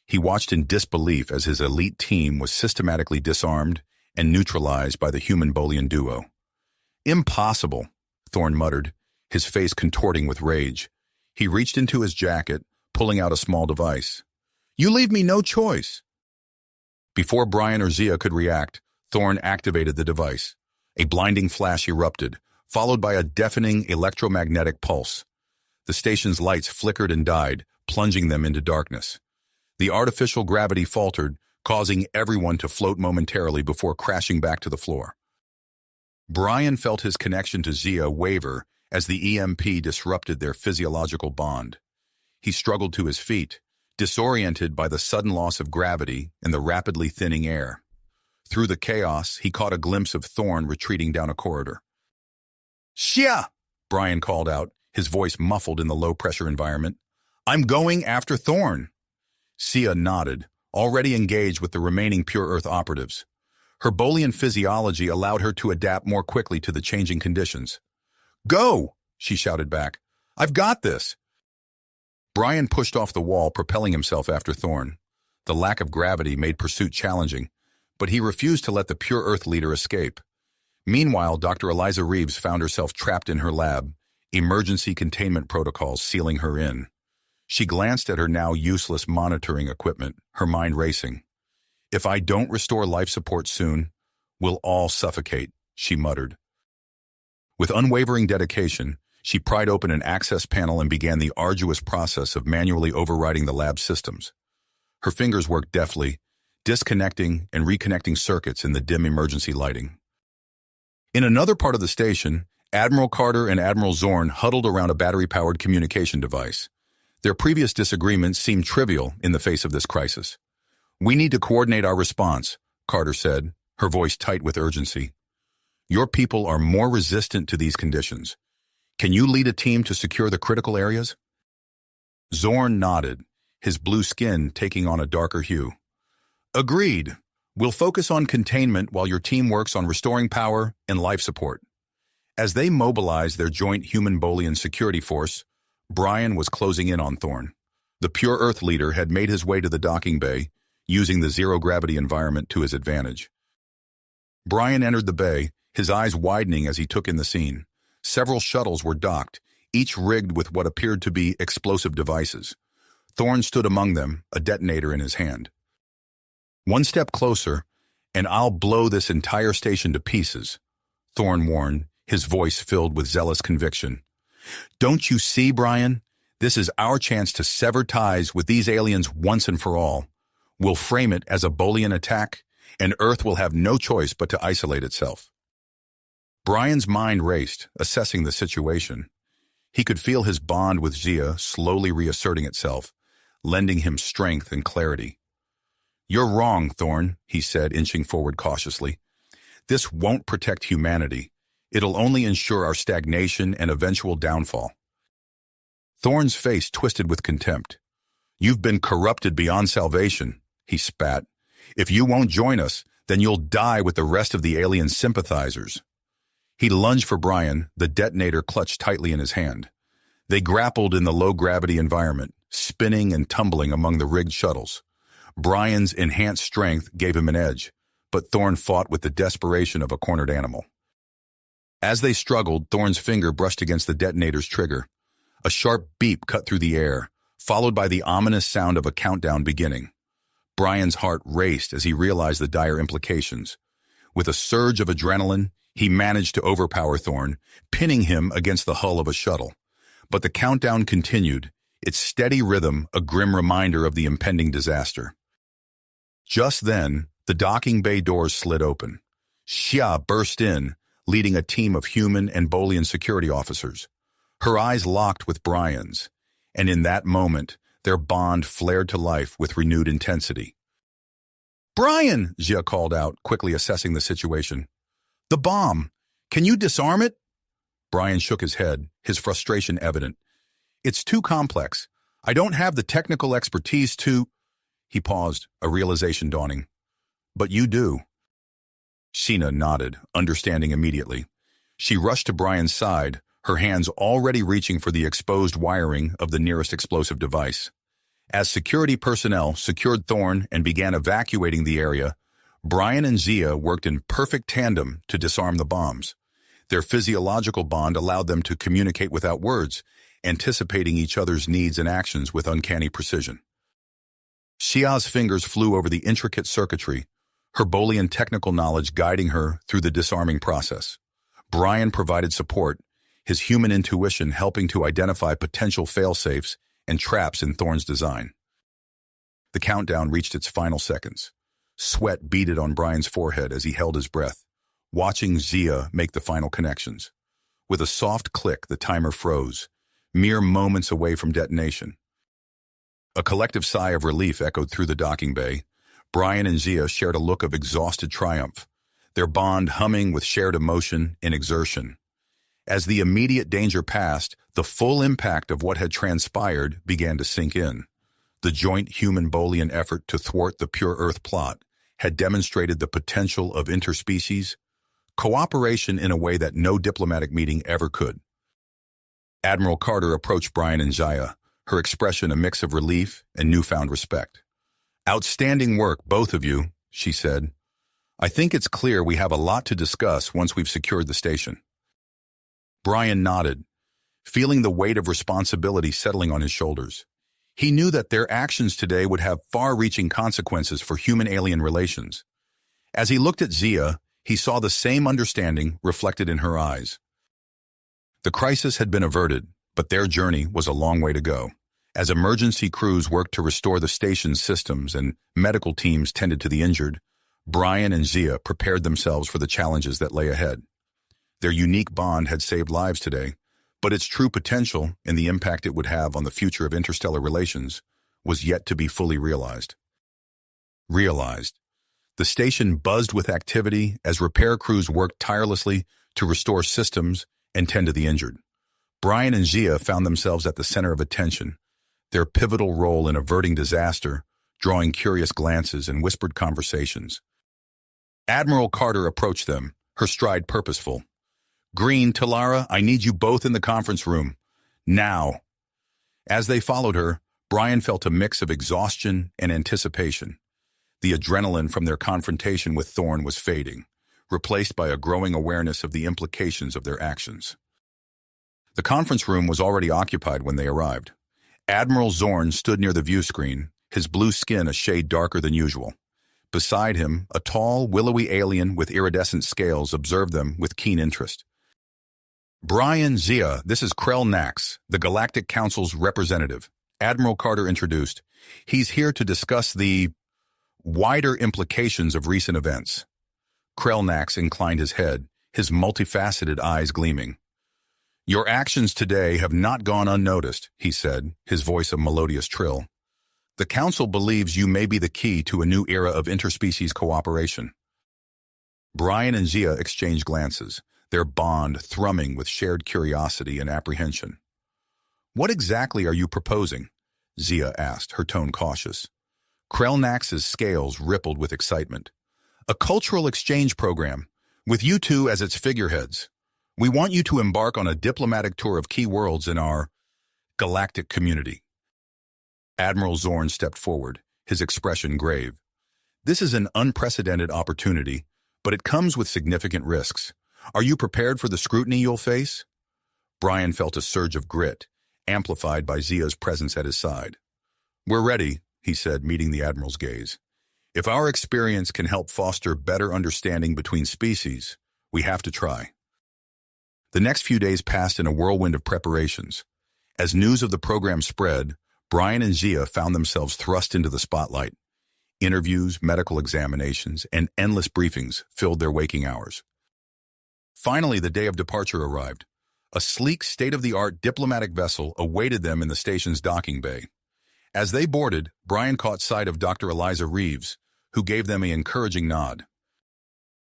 Speaker 1: He watched in disbelief as his elite team was systematically disarmed and neutralized by the human Bolian duo. "Impossible," Thorne muttered, his face contorting with rage. He reached into his jacket, pulling out a small device. "You leave me no choice." Before Brian or Zia could react, Thorne activated the device. A blinding flash erupted, followed by a deafening electromagnetic pulse. The station's lights flickered and died, plunging them into darkness. The artificial gravity faltered, causing everyone to float momentarily before crashing back to the floor. Brian felt his connection to Zia waver as the EMP disrupted their physiological bond. He struggled to his feet, disoriented by the sudden loss of gravity and the rapidly thinning air. Through the chaos, he caught a glimpse of Thorne retreating down a corridor. "Shia!" Brian called out, his voice muffled in the low-pressure environment. "I'm going after Thorne." Zia nodded, already engaged with the remaining Pure Earth operatives. Her Bolian physiology allowed her to adapt more quickly to the changing conditions. "Go!" she shouted back. "I've got this." Brian pushed off the wall, propelling himself after Thorne. The lack of gravity made pursuit challenging, but he refused to let the Pure Earth leader escape. Meanwhile, Dr. Eliza Reeves found herself trapped in her lab, emergency containment protocols sealing her in. She glanced at her now useless monitoring equipment, her mind racing. "If I don't restore life support soon, we'll all suffocate," she muttered. With unwavering dedication, she pried open an access panel and began the arduous process of manually overriding the lab systems. Her fingers worked deftly, disconnecting and reconnecting circuits in the dim emergency lighting. In another part of the station, Admiral Carter and Admiral Zorn huddled around a battery-powered communication device. Their previous disagreements seemed trivial in the face of this crisis. "We need to coordinate our response," Carter said, her voice tight with urgency. "Your people are more resistant to these conditions. Can you lead a team to secure the critical areas?" Zorn nodded, his blue skin taking on a darker hue. "Agreed. We'll focus on containment while your team works on restoring power and life support." As they mobilized their joint human-Bolian security force, Brian was closing in on Thorn. The Pure Earth leader had made his way to the docking bay, using the zero-gravity environment to his advantage. Brian entered the bay, his eyes widening as he took in the scene. Several shuttles were docked, each rigged with what appeared to be explosive devices. Thorn stood among them, a detonator in his hand. "One step closer, and I'll blow this entire station to pieces," Thorn warned, his voice filled with zealous conviction. "Don't you see, Brian? This is our chance to sever ties with these aliens once and for all. We'll frame it as a Bolian attack, and Earth will have no choice but to isolate itself." Brian's mind raced, assessing the situation. He could feel his bond with Zia slowly reasserting itself, lending him strength and clarity. "You're wrong, Thorn," he said, inching forward cautiously. "This won't protect humanity. It'll only ensure our stagnation and eventual downfall." Thorn's face twisted with contempt. "You've been corrupted beyond salvation," he spat. "If you won't join us, then you'll die with the rest of the alien sympathizers." He lunged for Brian, the detonator clutched tightly in his hand. They grappled in the low-gravity environment, spinning and tumbling among the rigged shuttles. Brian's enhanced strength gave him an edge, but Thorn fought with the desperation of a cornered animal. As they struggled, Thorn's finger brushed against the detonator's trigger. A sharp beep cut through the air, followed by the ominous sound of a countdown beginning. Brian's heart raced as he realized the dire implications. With a surge of adrenaline, he managed to overpower Thorn, pinning him against the hull of a shuttle. But the countdown continued, its steady rhythm a grim reminder of the impending disaster. Just then, the docking bay doors slid open. Xia burst in, leading a team of human and Bolian security officers. Her eyes locked with Brian's, and in that moment, their bond flared to life with renewed intensity. "Brian!" Xia called out, quickly assessing the situation. "The bomb! Can you disarm it?" Brian shook his head, his frustration evident. "It's too complex. I don't have the technical expertise to—" He paused, a realization dawning. "But you do." Sheena nodded, understanding immediately. She rushed to Brian's side, her hands already reaching for the exposed wiring of the nearest explosive device. As security personnel secured Thorn and began evacuating the area, Brian and Zia worked in perfect tandem to disarm the bombs. Their physiological bond allowed them to communicate without words, anticipating each other's needs and actions with uncanny precision. Xia's fingers flew over the intricate circuitry, her Bolian technical knowledge guiding her through the disarming process. Brian provided support, his human intuition helping to identify potential fail-safes and traps in Thorn's design. The countdown reached its final seconds. Sweat beaded on Brian's forehead as he held his breath, watching Zia make the final connections. With a soft click, the timer froze, mere moments away from detonation. A collective sigh of relief echoed through the docking bay. Brian and Zia shared a look of exhausted triumph, their bond humming with shared emotion and exertion. As the immediate danger passed, the full impact of what had transpired began to sink in. The joint human-Bolian effort to thwart the Pure Earth plot had demonstrated the potential of interspecies cooperation in a way that no diplomatic meeting ever could. Admiral Carter approached Brian and Zia, her expression a mix of relief and newfound respect. Outstanding work, both of you, she said. I think it's clear we have a lot to discuss once we've secured the station. Brian nodded, feeling the weight of responsibility settling on his shoulders. He knew that their actions today would have far-reaching consequences for human-alien relations. As he looked at Zia, he saw the same understanding reflected in her eyes. The crisis had been averted, but their journey was a long way to go. As emergency crews worked to restore the station's systems and medical teams tended to the injured, Brian and Zia prepared themselves for the challenges that lay ahead. Their unique bond had saved lives today, but its true potential and the impact it would have on the future of interstellar relations was yet to be fully realized. The station buzzed with activity as repair crews worked tirelessly to restore systems and tend to the injured. Brian and Zia found themselves at the center of attention, their pivotal role in averting disaster, drawing curious glances and whispered conversations. Admiral Carter approached them, her stride purposeful. Green, Talara, I need you both in the conference room. Now. As they followed her, Brian felt a mix of exhaustion and anticipation. The adrenaline from their confrontation with Thorn was fading, replaced by a growing awareness of the implications of their actions. The conference room was already occupied when they arrived. Admiral Zorn stood near the view screen, his blue skin a shade darker than usual. Beside him, a tall, willowy alien with iridescent scales observed them with keen interest. Brian, Zia, this is Krell Nax, the Galactic Council's representative, Admiral Carter introduced. He's here to discuss the wider implications of recent events. Krell Nax inclined his head, his multifaceted eyes gleaming. Your actions today have not gone unnoticed, he said, his voice a melodious trill. The Council believes you may be the key to a new era of interspecies cooperation. Brian and Zia exchanged glances, their bond thrumming with shared curiosity and apprehension. What exactly are you proposing? Zia asked, her tone cautious. Krell Nax's scales rippled with excitement. A cultural exchange program, with you two as its figureheads. We want you to embark on a diplomatic tour of key worlds in our galactic community. Admiral Zorn stepped forward, his expression grave. This is an unprecedented opportunity, but it comes with significant risks. Are you prepared for the scrutiny you'll face? Brian felt a surge of grit, amplified by Zia's presence at his side. We're ready, he said, meeting the Admiral's gaze. If our experience can help foster better understanding between species, we have to try. The next few days passed in a whirlwind of preparations. As news of the program spread, Brian and Zia found themselves thrust into the spotlight. Interviews, medical examinations, and endless briefings filled their waking hours. Finally, the day of departure arrived. A sleek, state-of-the-art diplomatic vessel awaited them in the station's docking bay. As they boarded, Brian caught sight of Dr. Eliza Reeves, who gave them an encouraging nod.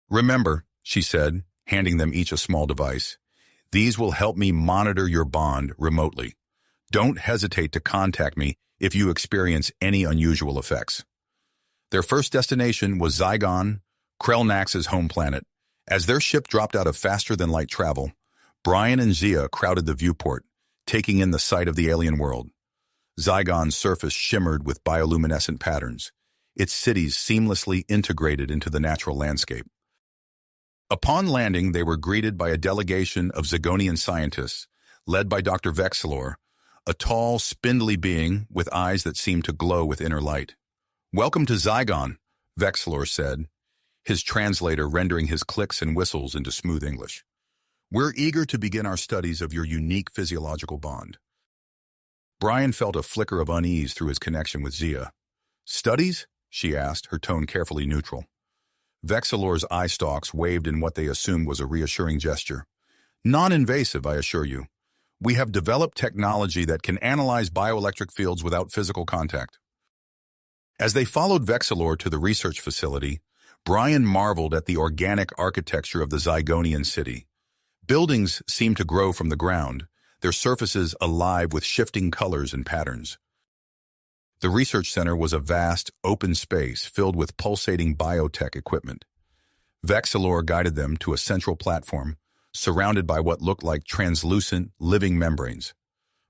Speaker 1: Remember, she said, handing them each a small device, these will help me monitor your bond remotely. Don't hesitate to contact me if you experience any unusual effects. Their first destination was Zygon, Krell Nax's home planet. As their ship dropped out of faster-than-light travel, Brian and Zia crowded the viewport, taking in the sight of the alien world. Zygon's surface shimmered with bioluminescent patterns, its cities seamlessly integrated into the natural landscape. Upon landing, they were greeted by a delegation of Zygonian scientists, led by Dr. Vexilor, a tall, spindly being with eyes that seemed to glow with inner light. Welcome to Zygon, Vexilor said, his translator rendering his clicks and whistles into smooth English. We're eager to begin our studies of your unique physiological bond. Brian felt a flicker of unease through his connection with Zia. Studies? She asked, her tone carefully neutral. Vexilor's eye stalks waved in what they assumed was a reassuring gesture. Non-invasive, I assure you. We have developed technology that can analyze bioelectric fields without physical contact. As they followed Vexilor to the research facility, Brian marveled at the organic architecture of the Zygonian city. Buildings seemed to grow from the ground, their surfaces alive with shifting colors and patterns. The research center was a vast, open space filled with pulsating biotech equipment. Vexilor guided them to a central platform, surrounded by what looked like translucent, living membranes.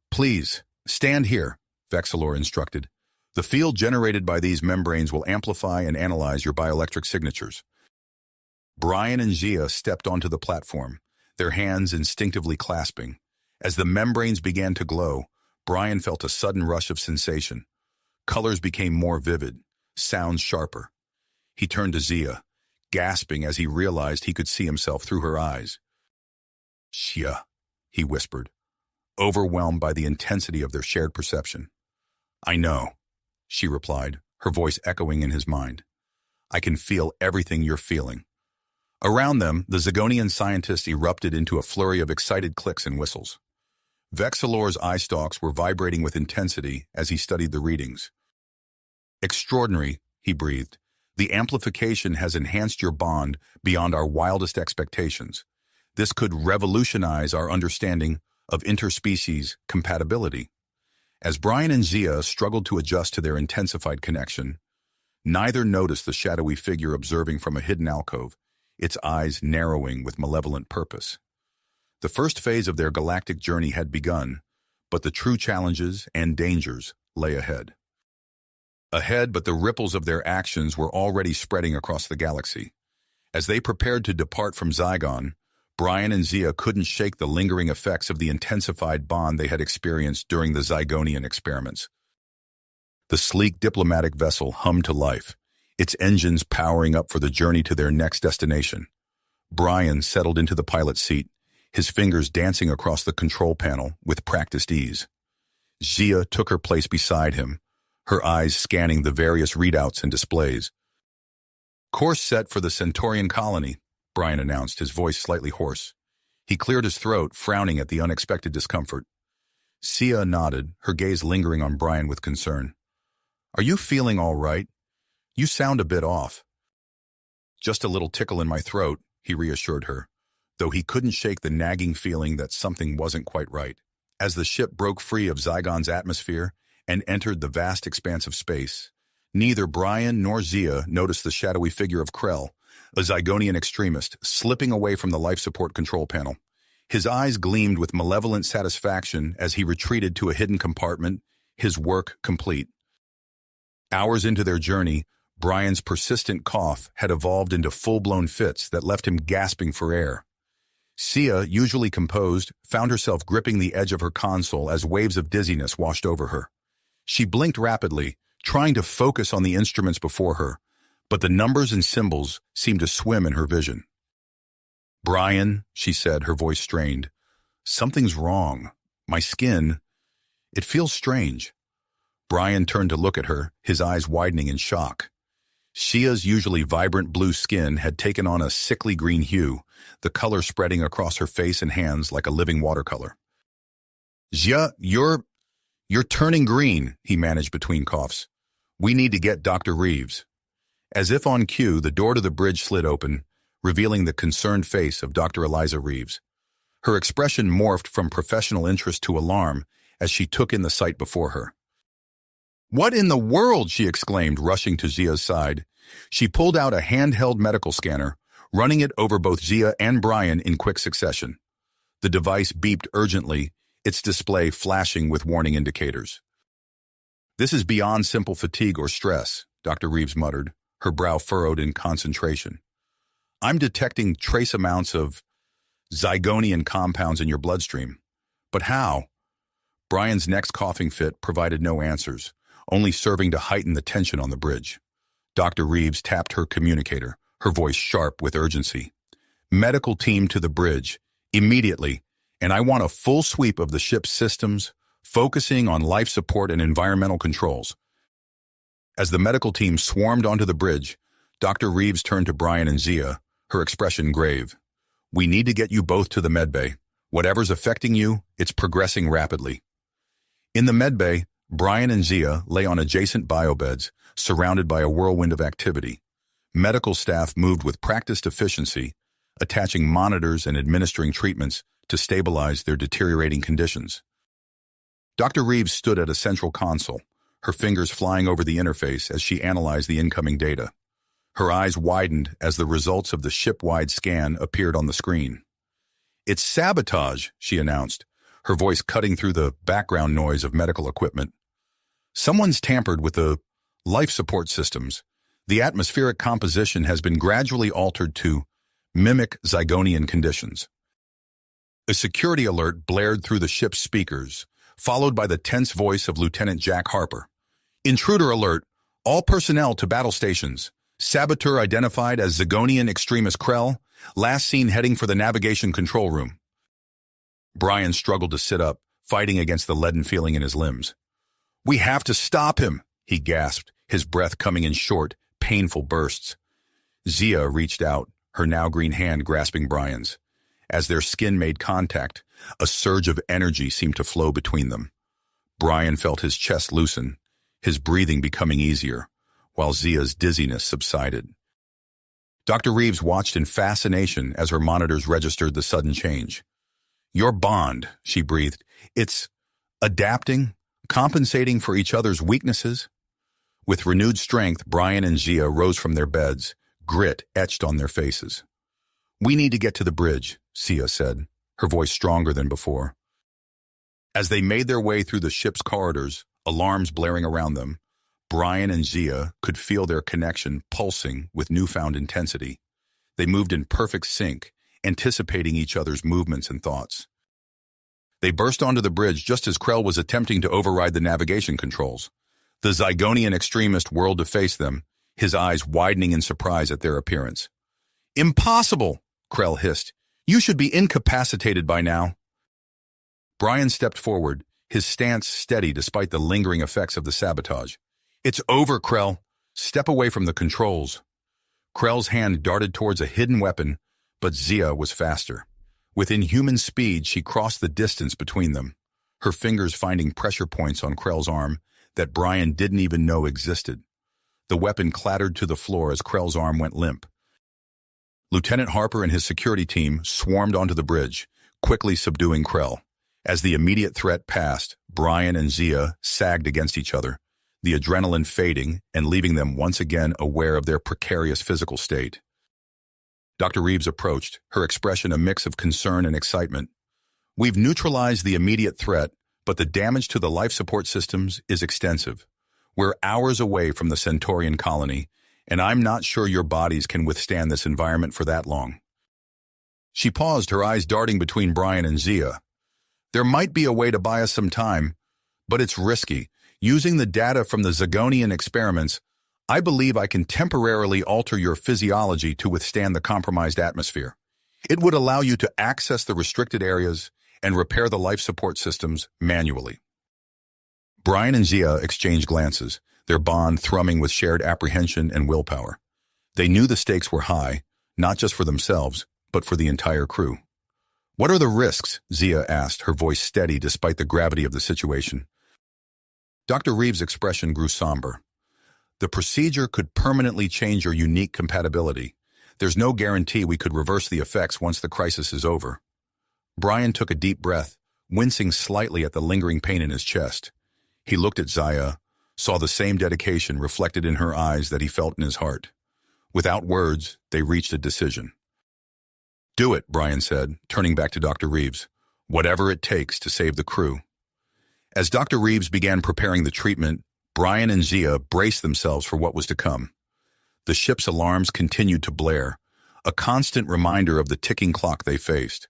Speaker 1: Please, stand here, Vexilor instructed, The field generated by these membranes will amplify and analyze your bioelectric signatures. Brian and Zia stepped onto the platform, their hands instinctively clasping. As the membranes began to glow, Brian felt a sudden rush of sensation. Colors became more vivid, sounds sharper. He turned to Zia, gasping as he realized he could see himself through her eyes. "Shia," he whispered, overwhelmed by the intensity of their shared perception. "I know," she replied, her voice echoing in his mind. "I can feel everything you're feeling." Around them, the Zagonian scientists erupted into a flurry of excited clicks and whistles. Vexilor's eye stalks were vibrating with intensity as he studied the readings. "Extraordinary," he breathed. "The amplification has enhanced your bond beyond our wildest expectations. This could revolutionize our understanding of interspecies compatibility." As Brian and Zia struggled to adjust to their intensified connection, neither noticed the shadowy figure observing from a hidden alcove, its eyes narrowing with malevolent purpose. The first phase of their galactic journey had begun, but the true challenges and dangers lay ahead. But the ripples of their actions were already spreading across the galaxy. As they prepared to depart from Zygon, Brian and Zia couldn't shake the lingering effects of the intensified bond they had experienced during the Zygonian experiments. The sleek diplomatic vessel hummed to life, its engines powering up for the journey to their next destination. Brian settled into the pilot's seat, his fingers dancing across the control panel with practiced ease. Zia took her place beside him, her eyes scanning the various readouts and displays. "Course set for the Centaurian colony," Brian announced, his voice slightly hoarse. He cleared his throat, frowning at the unexpected discomfort. Zia nodded, her gaze lingering on Brian with concern. "Are you feeling all right? You sound a bit off." "Just a little tickle in my throat," he reassured her, though he couldn't shake the nagging feeling that something wasn't quite right. As the ship broke free of Zygon's atmosphere and entered the vast expanse of space, neither Brian nor Zia noticed the shadowy figure of Krell, a Zygonian extremist, slipping away from the life support control panel. His eyes gleamed with malevolent satisfaction as he retreated to a hidden compartment, his work complete. Hours into their journey, Brian's persistent cough had evolved into full-blown fits that left him gasping for air. Zia, usually composed, found herself gripping the edge of her console as waves of dizziness washed over her. She blinked rapidly, trying to focus on the instruments before her, but the numbers and symbols seemed to swim in her vision. "Brian," she said, her voice strained, "something's wrong. My skin, it feels strange." Brian turned to look at her, his eyes widening in shock. Zia's usually vibrant blue skin had taken on a sickly green hue, the color spreading across her face and hands like a living watercolor. "Zia, you're turning green," he managed between coughs. "We need to get Dr. Reeves." As if on cue, the door to the bridge slid open, revealing the concerned face of Dr. Eliza Reeves. Her expression morphed from professional interest to alarm as she took in the sight before her. "What in the world?" she exclaimed, rushing to Zia's side. She pulled out a handheld medical scanner, running it over both Zia and Brian in quick succession. The device beeped urgently, its display flashing with warning indicators. "This is beyond simple fatigue or stress," Dr. Reeves muttered, her brow furrowed in concentration. "I'm detecting trace amounts of Zygonian compounds in your bloodstream. But how?" Brian's next coughing fit provided no answers, only serving to heighten the tension on the bridge. Dr. Reeves tapped her communicator, her voice sharp with urgency. "Medical team to the bridge, immediately, and I want a full sweep of the ship's systems, focusing on life support and environmental controls." As the medical team swarmed onto the bridge, Dr. Reeves turned to Brian and Zia, her expression grave. "We need to get you both to the medbay. Whatever's affecting you, it's progressing rapidly." In the medbay, Brian and Zia lay on adjacent biobeds, surrounded by a whirlwind of activity. Medical staff moved with practiced efficiency, attaching monitors and administering treatments to stabilize their deteriorating conditions. Dr. Reeves stood at a central console, her fingers flying over the interface as she analyzed the incoming data. Her eyes widened as the results of the ship-wide scan appeared on the screen. "It's sabotage," she announced, her voice cutting through the background noise of medical equipment. Someone's tampered with the life support systems. The atmospheric composition has been gradually altered to mimic Zygonian conditions. A security alert blared through the ship's speakers, followed by the tense voice of Lieutenant Jack Harper. Intruder alert, all personnel to battle stations. Saboteur identified as Zygonian extremist Krell, last seen heading for the navigation control room. Brian struggled to sit up, fighting against the leaden feeling in his limbs. "We have to stop him," he gasped, his breath coming in short, painful bursts. Zia reached out, her now green hand grasping Brian's. As their skin made contact, a surge of energy seemed to flow between them. Brian felt his chest loosen, his breathing becoming easier, while Zia's dizziness subsided. Dr. Reeves watched in fascination as her monitors registered the sudden change. "Your bond," she breathed. "It's adapting, compensating for each other's weaknesses." With renewed strength, Brian and Zia rose from their beds, grit etched on their faces. "We need to get to the bridge," Zia said, her voice stronger than before. As they made their way through the ship's corridors, alarms blaring around them, Brian and Zia could feel their connection pulsing with newfound intensity. They moved in perfect sync, anticipating each other's movements and thoughts. They burst onto the bridge just as Krell was attempting to override the navigation controls. The Zygonian extremist whirled to face them, his eyes widening in surprise at their appearance. "Impossible!" Krell hissed. "You should be incapacitated by now." Brian stepped forward, his stance steady despite the lingering effects of the sabotage. "It's over, Krell. Step away from the controls." Krell's hand darted towards a hidden weapon, but Zia was faster. With inhuman speed, she crossed the distance between them, her fingers finding pressure points on Krell's arm that Brian didn't even know existed. The weapon clattered to the floor as Krell's arm went limp. Lieutenant Harper and his security team swarmed onto the bridge, quickly subduing Krell. As the immediate threat passed, Brian and Zia sagged against each other, the adrenaline fading and leaving them once again aware of their precarious physical state. Dr. Reeves approached, her expression a mix of concern and excitement. "We've neutralized the immediate threat, but the damage to the life support systems is extensive. We're hours away from the Centaurian colony, and I'm not sure your bodies can withstand this environment for that long." She paused, her eyes darting between Brian and Zia. "There might be a way to buy us some time, but it's risky. Using the data from the Zygonian experiments, I believe I can temporarily alter your physiology to withstand the compromised atmosphere. It would allow you to access the restricted areas and repair the life support systems manually." Brian and Zia exchanged glances, their bond thrumming with shared apprehension and willpower. They knew the stakes were high, not just for themselves, but for the entire crew. "What are the risks?" Zia asked, her voice steady despite the gravity of the situation. Dr. Reeves' expression grew somber. "The procedure could permanently change your unique compatibility. There's no guarantee we could reverse the effects once the crisis is over." Brian took a deep breath, wincing slightly at the lingering pain in his chest. He looked at Zia, saw the same dedication reflected in her eyes that he felt in his heart. Without words, they reached a decision. "Do it," Brian said, turning back to Dr. Reeves. "Whatever it takes to save the crew." As Dr. Reeves began preparing the treatment, Brian and Zia braced themselves for what was to come. The ship's alarms continued to blare, a constant reminder of the ticking clock they faced.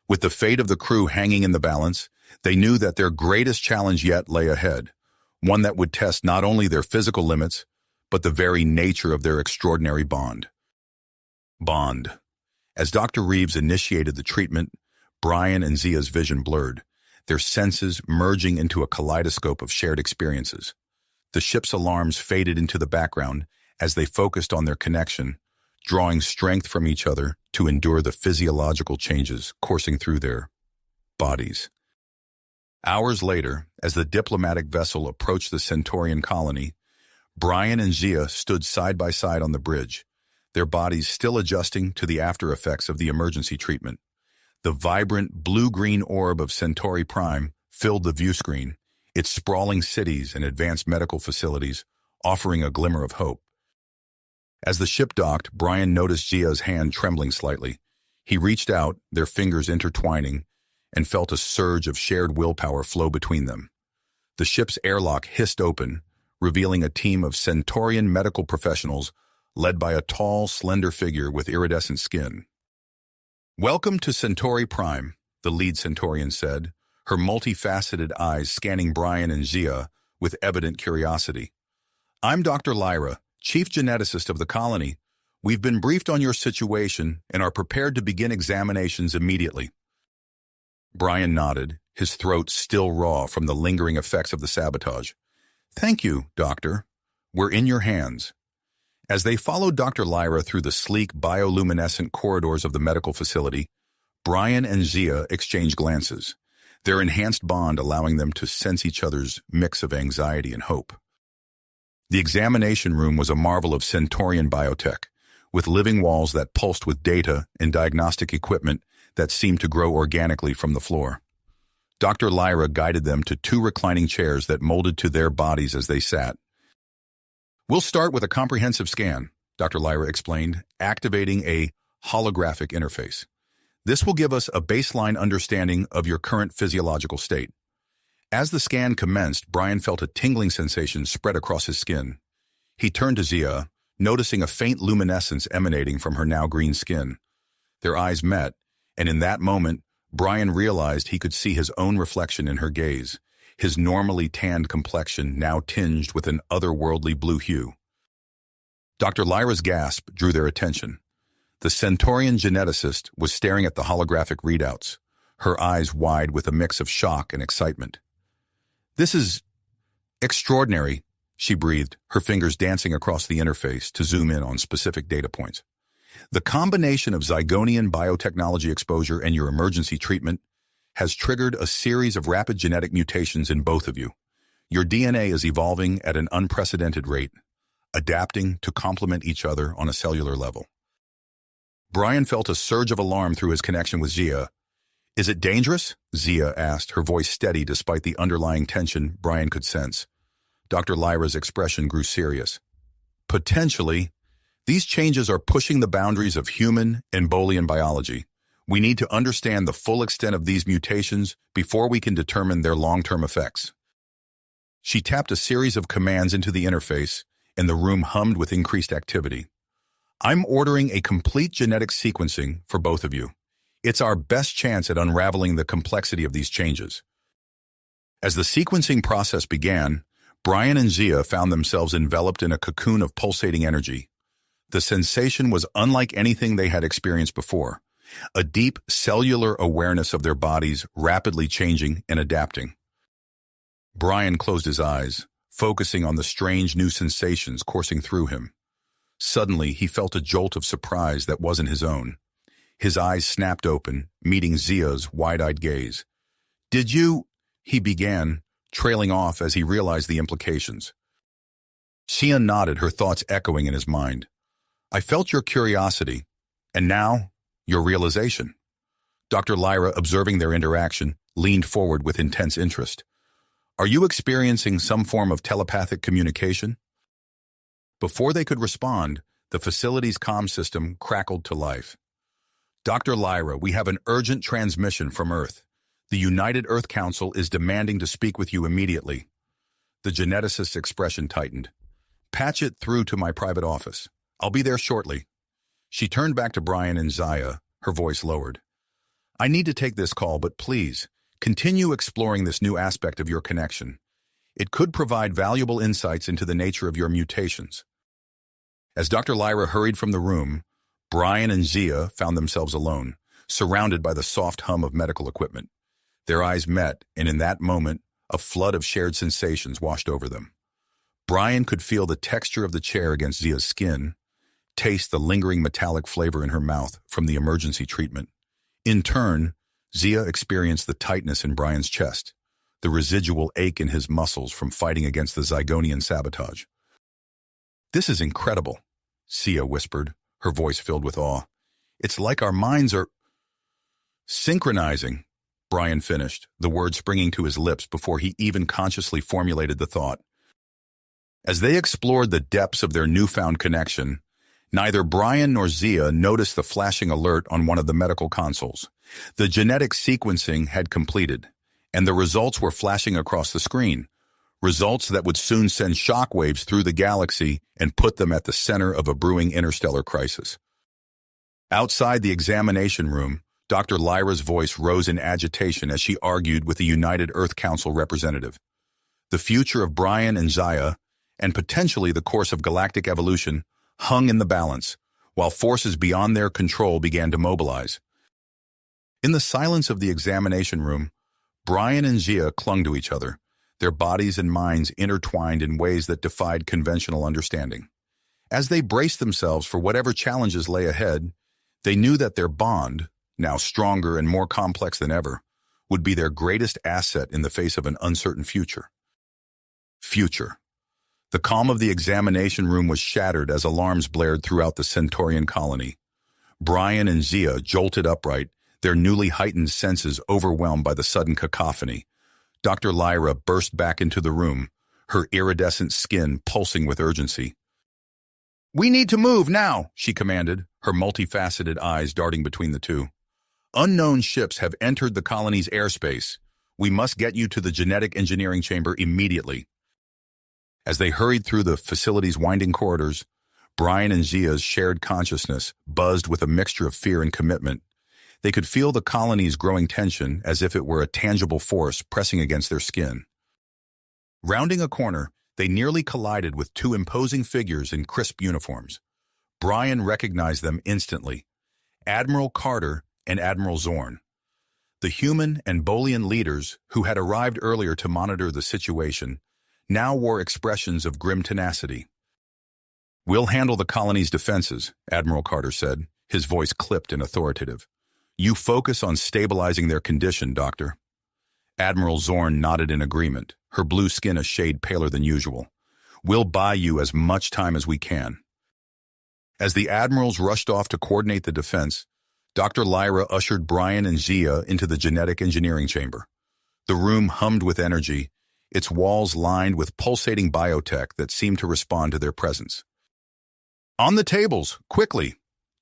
Speaker 1: With the fate of the crew hanging in the balance, they knew that their greatest challenge yet lay ahead, one that would test not only their physical limits, but the very nature of their extraordinary bond. As Dr. Reeves initiated the treatment, Brian and Zia's vision blurred, their senses merging into a kaleidoscope of shared experiences. The ship's alarms faded into the background as they focused on their connection, drawing strength from each other to endure the physiological changes coursing through their bodies. Hours later, as the diplomatic vessel approached the Centaurian colony, Brian and Zia stood side by side on the bridge, their bodies still adjusting to the after effects of the emergency treatment. The vibrant blue-green orb of Centauri Prime filled the view screen, its sprawling cities and advanced medical facilities offering a glimmer of hope. As the ship docked, Brian noticed Zia's hand trembling slightly. He reached out, their fingers intertwining, and felt a surge of shared willpower flow between them. The ship's airlock hissed open, revealing a team of Centaurian medical professionals led by a tall, slender figure with iridescent skin. "Welcome to Centauri Prime," the lead Centaurian said, her multifaceted eyes scanning Brian and Zia with evident curiosity. "I'm Dr. Lyra, chief geneticist of the colony. We've been briefed on your situation and are prepared to begin examinations immediately." Brian nodded, his throat still raw from the lingering effects of the sabotage. "Thank you, Doctor. We're in your hands." As they followed Dr. Lyra through the sleek bioluminescent corridors of the medical facility, Brian and Zia exchanged glances, their enhanced bond allowing them to sense each other's mix of anxiety and hope. The examination room was a marvel of Centaurian biotech, with living walls that pulsed with data and diagnostic equipment that seemed to grow organically from the floor. Dr. Lyra guided them to two reclining chairs that molded to their bodies as they sat. "We'll start with a comprehensive scan," Dr. Lyra explained, activating a holographic interface. "This will give us a baseline understanding of your current physiological state." As the scan commenced, Brian felt a tingling sensation spread across his skin. He turned to Zia, noticing a faint luminescence emanating from her now green skin. Their eyes met, and in that moment, Brian realized he could see his own reflection in her gaze, his normally tanned complexion now tinged with an otherworldly blue hue. Dr. Lyra's gasp drew their attention. The Centaurian geneticist was staring at the holographic readouts, her eyes wide with a mix of shock and excitement. "This is extraordinary," she breathed, her fingers dancing across the interface to zoom in on specific data points. "The combination of Zygonian biotechnology exposure and your emergency treatment has triggered a series of rapid genetic mutations in both of you. Your DNA is evolving at an unprecedented rate, adapting to complement each other on a cellular level." Brian felt a surge of alarm through his connection with Zia. "Is it dangerous?" Zia asked, her voice steady despite the underlying tension Brian could sense. Dr. Lyra's expression grew serious. "Potentially. These changes are pushing the boundaries of human and Boolean biology. We need to understand the full extent of these mutations before we can determine their long-term effects." She tapped a series of commands into the interface, and the room hummed with increased activity. "I'm ordering a complete genetic sequencing for both of you. It's our best chance at unraveling the complexity of these changes." As the sequencing process began, Brian and Zia found themselves enveloped in a cocoon of pulsating energy. The sensation was unlike anything they had experienced before, a deep cellular awareness of their bodies rapidly changing and adapting. Brian closed his eyes, focusing on the strange new sensations coursing through him. Suddenly, he felt a jolt of surprise that wasn't his own. His eyes snapped open, meeting Zia's wide-eyed gaze. "Did you—" he began, trailing off as he realized the implications. Zia nodded, her thoughts echoing in his mind. "I felt your curiosity, and now, your realization." Dr. Lyra, observing their interaction, leaned forward with intense interest. "Are you experiencing some form of telepathic communication?" Before they could respond, the facility's comm system crackled to life. "Dr. Lyra, we have an urgent transmission from Earth. The United Earth Council is demanding to speak with you immediately." The geneticist's expression tightened. "Patch it through to my private office. I'll be there shortly." She turned back to Brian and Zia, her voice lowered. "I need to take this call, but please, continue exploring this new aspect of your connection. It could provide valuable insights into the nature of your mutations." As Dr. Lyra hurried from the room, Brian and Zia found themselves alone, surrounded by the soft hum of medical equipment. Their eyes met, and in that moment, a flood of shared sensations washed over them. Brian could feel the texture of the chair against Zia's skin, taste the lingering metallic flavor in her mouth from the emergency treatment. In turn, Zia experienced the tightness in Brian's chest, the residual ache in his muscles from fighting against the Zygonian sabotage. "This is incredible," Zia whispered, her voice filled with awe. "It's like our minds are synchronizing," Brian finished, the word springing to his lips before he even consciously formulated the thought. As they explored the depths of their newfound connection, neither Brian nor Zia noticed the flashing alert on one of the medical consoles. The genetic sequencing had completed, and the results were flashing across the screen, results that would soon send shockwaves through the galaxy and put them at the center of a brewing interstellar crisis. Outside the examination room, Dr. Lyra's voice rose in agitation as she argued with the United Earth Council representative. The future of Brian and Zaya, and potentially the course of galactic evolution, hung in the balance, while forces beyond their control began to mobilize. In the silence of the examination room, Brian and Zia clung to each other, their bodies and minds intertwined in ways that defied conventional understanding. As they braced themselves for whatever challenges lay ahead, they knew that their bond, now stronger and more complex than ever, would be their greatest asset in the face of an uncertain future. The calm of the examination room was shattered as alarms blared throughout the Centaurian colony. Brian and Zia jolted upright, their newly heightened senses overwhelmed by the sudden cacophony. Dr. Lyra burst back into the room, her iridescent skin pulsing with urgency. "We need to move now," she commanded, her multifaceted eyes darting between the two. "Unknown ships have entered the colony's airspace. We must get you to the genetic engineering chamber immediately." As they hurried through the facility's winding corridors, Brian and Zia's shared consciousness buzzed with a mixture of fear and commitment. They could feel the colony's growing tension as if it were a tangible force pressing against their skin. Rounding a corner, they nearly collided with two imposing figures in crisp uniforms. Brian recognized them instantly: Admiral Carter and Admiral Zorn. The human and Bolian leaders, who had arrived earlier to monitor the situation, now wore expressions of grim tenacity. "We'll handle the colony's defenses," Admiral Carter said, his voice clipped and authoritative. "You focus on stabilizing their condition, Doctor." Admiral Zorn nodded in agreement, her blue skin a shade paler than usual. "We'll buy you as much time as we can." As the admirals rushed off to coordinate the defense, Dr. Lyra ushered Brian and Zia into the genetic engineering chamber. The room hummed with energy, its walls lined with pulsating biotech that seemed to respond to their presence. "On the tables, quickly,"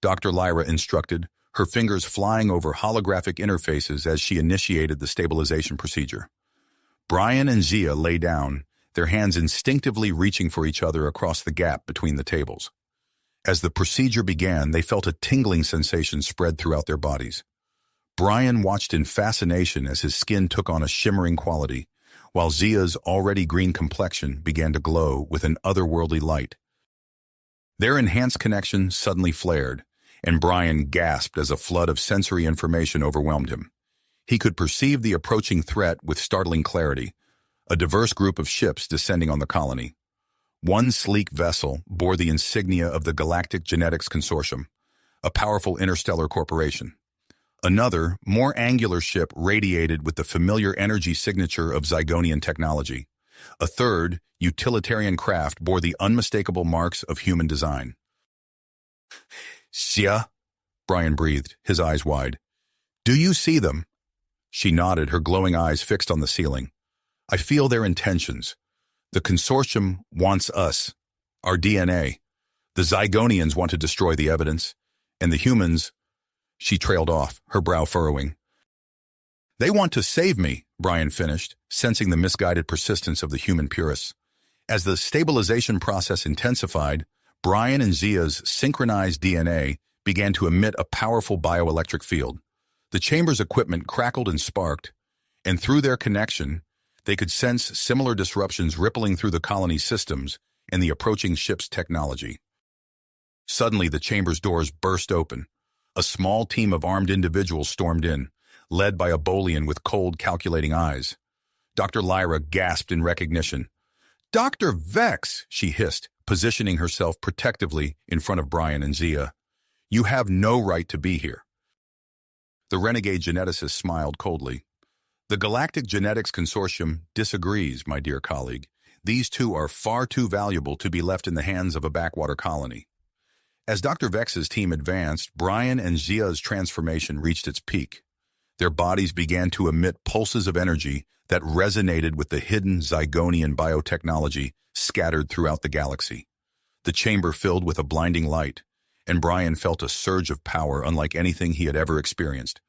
Speaker 1: Dr. Lyra instructed, her fingers flying over holographic interfaces as she initiated the stabilization procedure. Brian and Zia lay down, their hands instinctively reaching for each other across the gap between the tables. As the procedure began, they felt a tingling sensation spread throughout their bodies. Brian watched in fascination as his skin took on a shimmering quality, while Zia's already green complexion began to glow with an otherworldly light. Their enhanced connection suddenly flared, and Brian gasped as a flood of sensory information overwhelmed him. He could perceive the approaching threat with startling clarity, a diverse group of ships descending on the colony. One sleek vessel bore the insignia of the Galactic Genetics Consortium, a powerful interstellar corporation. Another, more angular ship radiated with the familiar energy signature of Zygonian technology. A third, utilitarian craft bore the unmistakable marks of human design. "Zia," Brian breathed, his eyes wide. "Do you see them?" She nodded, her glowing eyes fixed on the ceiling. "I feel their intentions. The consortium wants us, our DNA. The Zygonians want to destroy the evidence, and the humans—" She trailed off, her brow furrowing. "They want to save me," Brian finished, sensing the misguided persistence of the human purists. As the stabilization process intensified, Brian and Zia's synchronized DNA began to emit a powerful bioelectric field. The chamber's equipment crackled and sparked, and through their connection, they could sense similar disruptions rippling through the colony's systems and the approaching ship's technology. Suddenly, the chamber's doors burst open. A small team of armed individuals stormed in, led by a Bolian with cold, calculating eyes. Dr. Lyra gasped in recognition. "Dr. Vex," she hissed, positioning herself protectively in front of Brian and Zia. "You have no right to be here." The renegade geneticist smiled coldly. "The Galactic Genetics Consortium disagrees, my dear colleague. These two are far too valuable to be left in the hands of a backwater colony." As Dr. Vex's team advanced, Brian and Zia's transformation reached its peak. Their bodies began to emit pulses of energy that resonated with the hidden Zygonian biotechnology scattered throughout the galaxy. The chamber filled with a blinding light, and Brian felt a surge of power unlike anything he had ever experienced.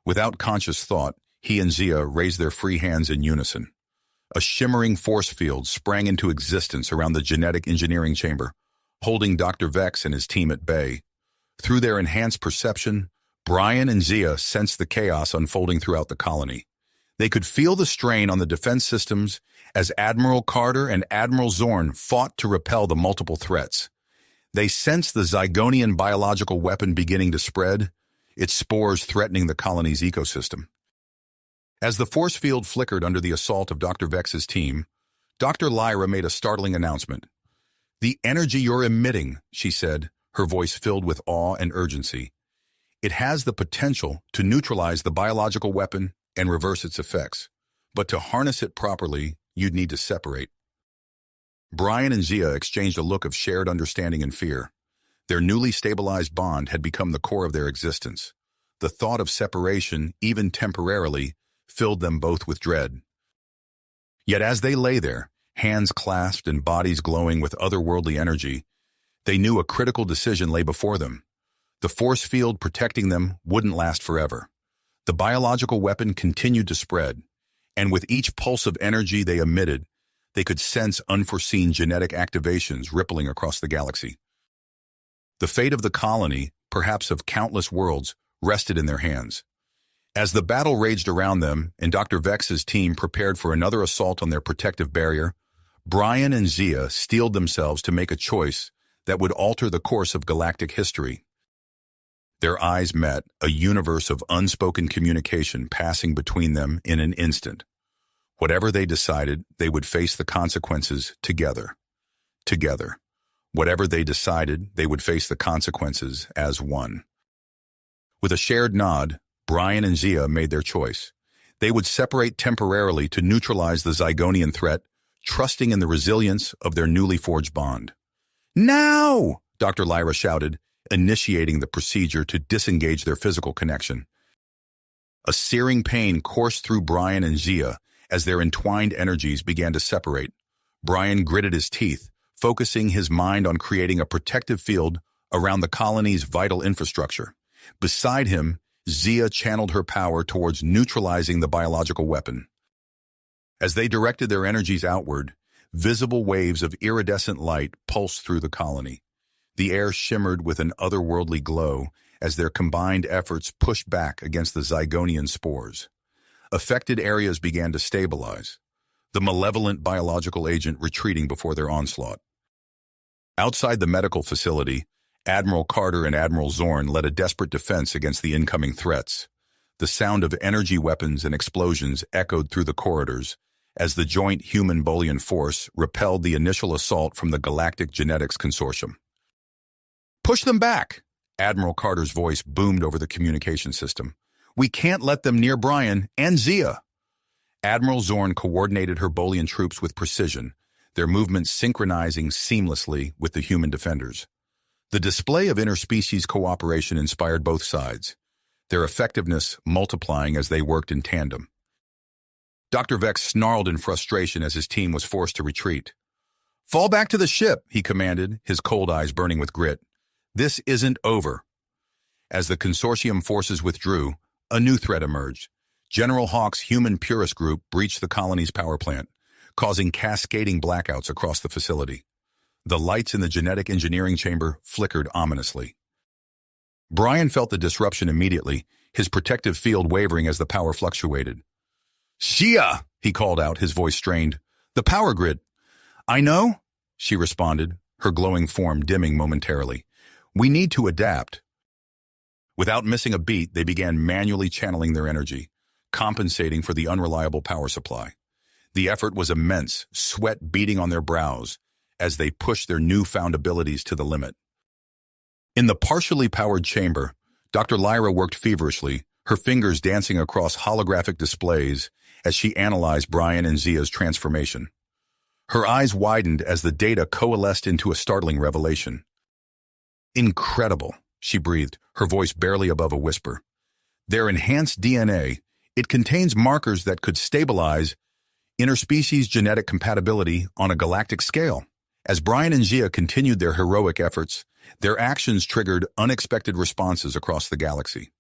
Speaker 1: Without conscious thought, he and Zia raised their free hands in unison. A shimmering force field sprang into existence around the genetic engineering chamber, holding Dr. Vex and his team at bay. Through their enhanced perception, Brian and Zia sensed the chaos unfolding throughout the colony. They could feel the strain on the defense systems as Admiral Carter and Admiral Zorn fought to repel the multiple threats. They sensed the Zygonian biological weapon beginning to spread, its spores threatening the colony's ecosystem. As the force field flickered under the assault of Dr. Vex's team, Dr. Lyra made a startling announcement. "The energy you're emitting," she said, her voice filled with awe and urgency. "It has the potential to neutralize the biological weapon and reverse its effects. But to harness it properly, you'd need to separate." Brian and Zia exchanged a look of shared understanding and fear. Their newly stabilized bond had become the core of their existence. The thought of separation, even temporarily, filled them both with dread. Yet as they lay there, hands clasped and bodies glowing with otherworldly energy, they knew a critical decision lay before them. The force field protecting them wouldn't last forever. The biological weapon continued to spread, and with each pulse of energy they emitted, they could sense unforeseen genetic activations rippling across the galaxy. The fate of the colony, perhaps of countless worlds, rested in their hands. As the battle raged around them and Dr. Vex's team prepared for another assault on their protective barrier, Brian and Zia steeled themselves to make a choice that would alter the course of galactic history. Their eyes met, a universe of unspoken communication passing between them in an instant. Whatever they decided, they would face the consequences together. Together. Whatever they decided, they would face the consequences as one. With a shared nod, Brian and Zia made their choice. They would separate temporarily to neutralize the Zygonian threat, trusting in the resilience of their newly forged bond. "Now!" Dr. Lyra shouted, initiating the procedure to disengage their physical connection. A searing pain coursed through Brian and Zia as their entwined energies began to separate. Brian gritted his teeth, focusing his mind on creating a protective field around the colony's vital infrastructure. Beside him, Zia channeled her power towards neutralizing the biological weapon. As they directed their energies outward, visible waves of iridescent light pulsed through the colony. The air shimmered with an otherworldly glow as their combined efforts pushed back against the Zygonian spores. Affected areas began to stabilize, the malevolent biological agent retreating before their onslaught. Outside the medical facility, Admiral Carter and Admiral Zorn led a desperate defense against the incoming threats. The sound of energy weapons and explosions echoed through the corridors as the joint human-Bolian force repelled the initial assault from the Galactic Genetics Consortium. "Push them back!" Admiral Carter's voice boomed over the communication system. "We can't let them near Brian and Zia." Admiral Zorn coordinated her Bolian troops with precision, their movements synchronizing seamlessly with the human defenders. The display of interspecies cooperation inspired both sides, their effectiveness multiplying as they worked in tandem. Dr. Vex snarled in frustration as his team was forced to retreat. "Fall back to the ship," he commanded, his cold eyes burning with grit. "This isn't over." As the consortium forces withdrew, a new threat emerged. General Hawk's human purist group breached the colony's power plant, causing cascading blackouts across the facility. The lights in the genetic engineering chamber flickered ominously. Brian felt the disruption immediately, his protective field wavering as the power fluctuated. "Shia!" he called out, his voice strained. "The power grid." "I know," she responded, her glowing form dimming momentarily. "We need to adapt." Without missing a beat, they began manually channeling their energy, compensating for the unreliable power supply. The effort was immense, sweat beading on their brows, as they pushed their newfound abilities to the limit. In the partially powered chamber, Dr. Lyra worked feverishly, her fingers dancing across holographic displays as she analyzed Brian and Zia's transformation. Her eyes widened as the data coalesced into a startling revelation. "Incredible," she breathed, her voice barely above a whisper. "Their enhanced DNA, it contains markers that could stabilize interspecies genetic compatibility on a galactic scale." As Brian and Zia continued their heroic efforts, their actions triggered unexpected responses across the galaxy.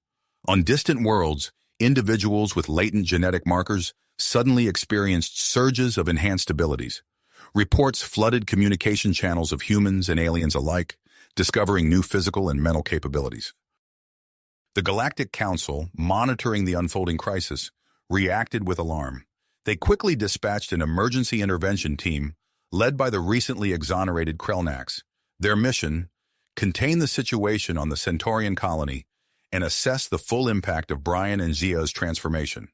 Speaker 1: On distant worlds, individuals with latent genetic markers suddenly experienced surges of enhanced abilities. Reports flooded communication channels of humans and aliens alike, discovering new physical and mental capabilities. The Galactic Council, monitoring the unfolding crisis, reacted with alarm. They quickly dispatched an emergency intervention team led by the recently exonerated Krelnax. Their mission: contain the situation on the Centaurian colony and assess the full impact of Brian and Zia's transformation.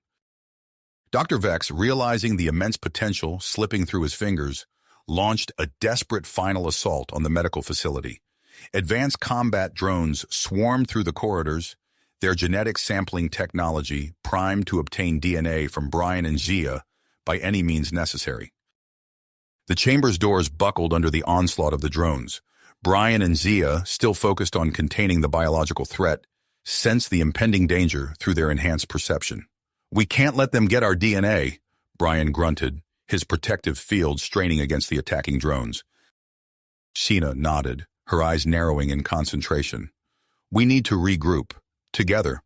Speaker 1: Dr. Vex, realizing the immense potential slipping through his fingers, launched a desperate final assault on the medical facility. Advanced combat drones swarmed through the corridors, their genetic sampling technology primed to obtain DNA from Brian and Zia by any means necessary. The chamber's doors buckled under the onslaught of the drones. Brian and Zia, still focused on containing the biological threat, sensed the impending danger through their enhanced perception. "We can't let them get our DNA," Brian grunted, his protective field straining against the attacking drones. Sheena nodded, her eyes narrowing in concentration. "We need to regroup. Together,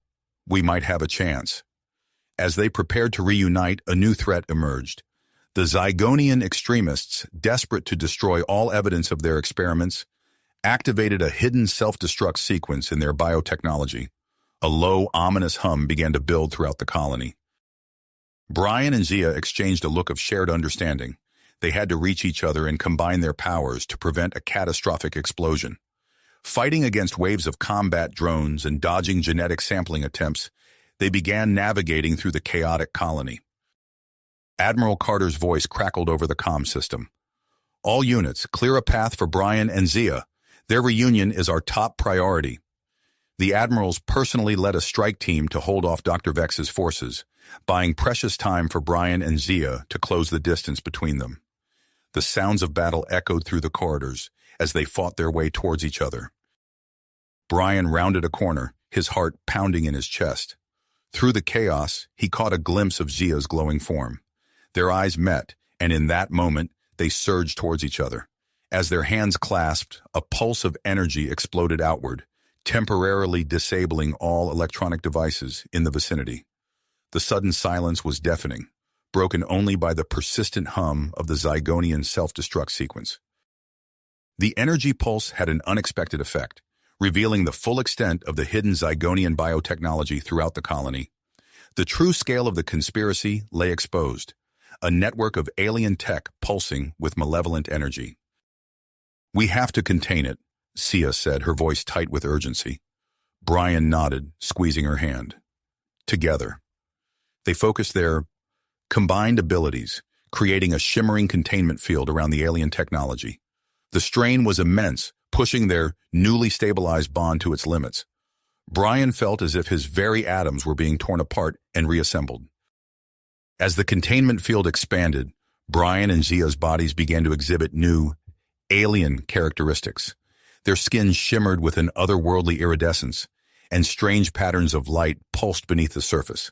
Speaker 1: we might have a chance." As they prepared to reunite, a new threat emerged. The Zygonian extremists, desperate to destroy all evidence of their experiments, activated a hidden self-destruct sequence in their biotechnology. A low, ominous hum began to build throughout the colony. Brian and Zia exchanged a look of shared understanding. They had to reach each other and combine their powers to prevent a catastrophic explosion. Fighting against waves of combat drones and dodging genetic sampling attempts, they began navigating through the chaotic colony. Admiral Carter's voice crackled over the comm system. "All units, clear a path for Brian and Zia. Their reunion is our top priority." The admirals personally led a strike team to hold off Dr. Vex's forces, buying precious time for Brian and Zia to close the distance between them. The sounds of battle echoed through the corridors as they fought their way towards each other. Brian rounded a corner, his heart pounding in his chest. Through the chaos, he caught a glimpse of Zia's glowing form. Their eyes met, and in that moment, they surged towards each other. As their hands clasped, a pulse of energy exploded outward, temporarily disabling all electronic devices in the vicinity. The sudden silence was deafening, broken only by the persistent hum of the Zygonian self-destruct sequence. The energy pulse had an unexpected effect, revealing the full extent of the hidden Zygonian biotechnology throughout the colony. The true scale of the conspiracy lay exposed, a network of alien tech pulsing with malevolent energy. "We have to contain it," Sia said, her voice tight with urgency. Brian nodded, squeezing her hand. Together, they focused their combined abilities, creating a shimmering containment field around the alien technology. The strain was immense, pushing their newly stabilized bond to its limits. Brian felt as if his very atoms were being torn apart and reassembled. As the containment field expanded, Brian and Zia's bodies began to exhibit new, alien characteristics. Their skin shimmered with an otherworldly iridescence, and strange patterns of light pulsed beneath the surface.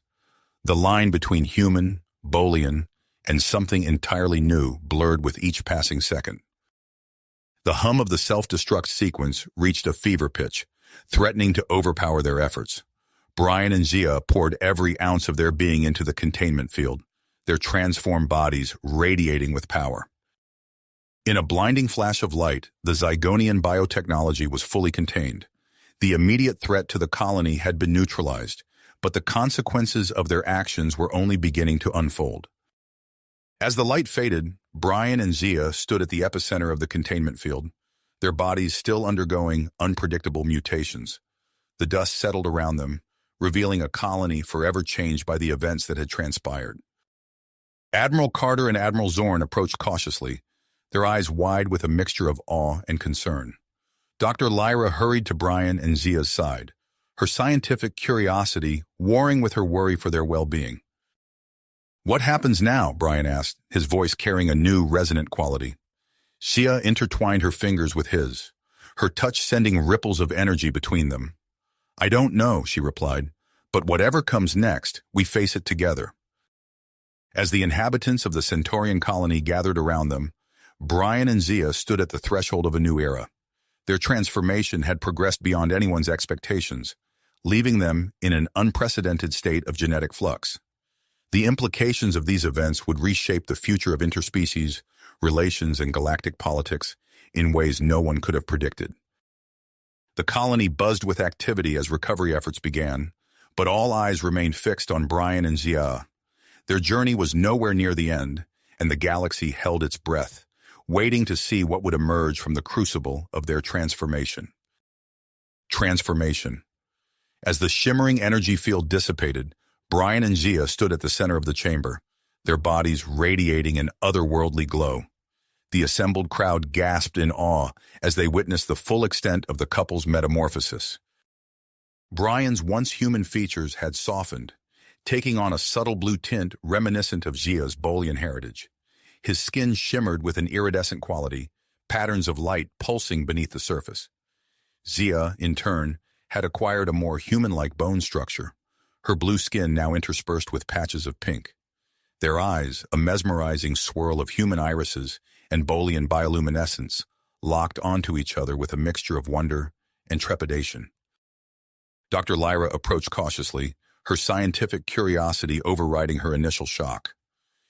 Speaker 1: The line between human, Bolian, and something entirely new blurred with each passing second. The hum of the self-destruct sequence reached a fever pitch, threatening to overpower their efforts. Brian and Zia poured every ounce of their being into the containment field, their transformed bodies radiating with power. In a blinding flash of light, the Zygonian biotechnology was fully contained. The immediate threat to the colony had been neutralized, but the consequences of their actions were only beginning to unfold. As the light faded, Brian and Zia stood at the epicenter of the containment field, their bodies still undergoing unpredictable mutations. The dust settled around them, revealing a colony forever changed by the events that had transpired. Admiral Carter and Admiral Zorn approached cautiously, their eyes wide with a mixture of awe and concern. Dr. Lyra hurried to Brian and Zia's side, her scientific curiosity warring with her worry for their well-being. "What happens now?" Brian asked, his voice carrying a new, resonant quality. Zia intertwined her fingers with his, her touch sending ripples of energy between them. "I don't know," she replied, "but whatever comes next, we face it together." As the inhabitants of the Centaurian colony gathered around them, Brian and Zia stood at the threshold of a new era. Their transformation had progressed beyond anyone's expectations, leaving them in an unprecedented state of genetic flux. The implications of these events would reshape the future of interspecies relations and galactic politics in ways no one could have predicted. The colony buzzed with activity as recovery efforts began, but all eyes remained fixed on Brian and Zia. Their journey was nowhere near the end, and the galaxy held its breath, waiting to see what would emerge from the crucible of their transformation. Transformation. As the shimmering energy field dissipated, Brian and Zia stood at the center of the chamber, their bodies radiating an otherworldly glow. The assembled crowd gasped in awe as they witnessed the full extent of the couple's metamorphosis. Brian's once human features had softened, taking on a subtle blue tint reminiscent of Zia's Bolian heritage. His skin shimmered with an iridescent quality, patterns of light pulsing beneath the surface. Zia, in turn, had acquired a more human-like bone structure, her blue skin now interspersed with patches of pink. Their eyes, a mesmerizing swirl of human irises and Bolian bioluminescence, locked onto each other with a mixture of wonder and trepidation. Dr. Lyra approached cautiously, her scientific curiosity overriding her initial shock.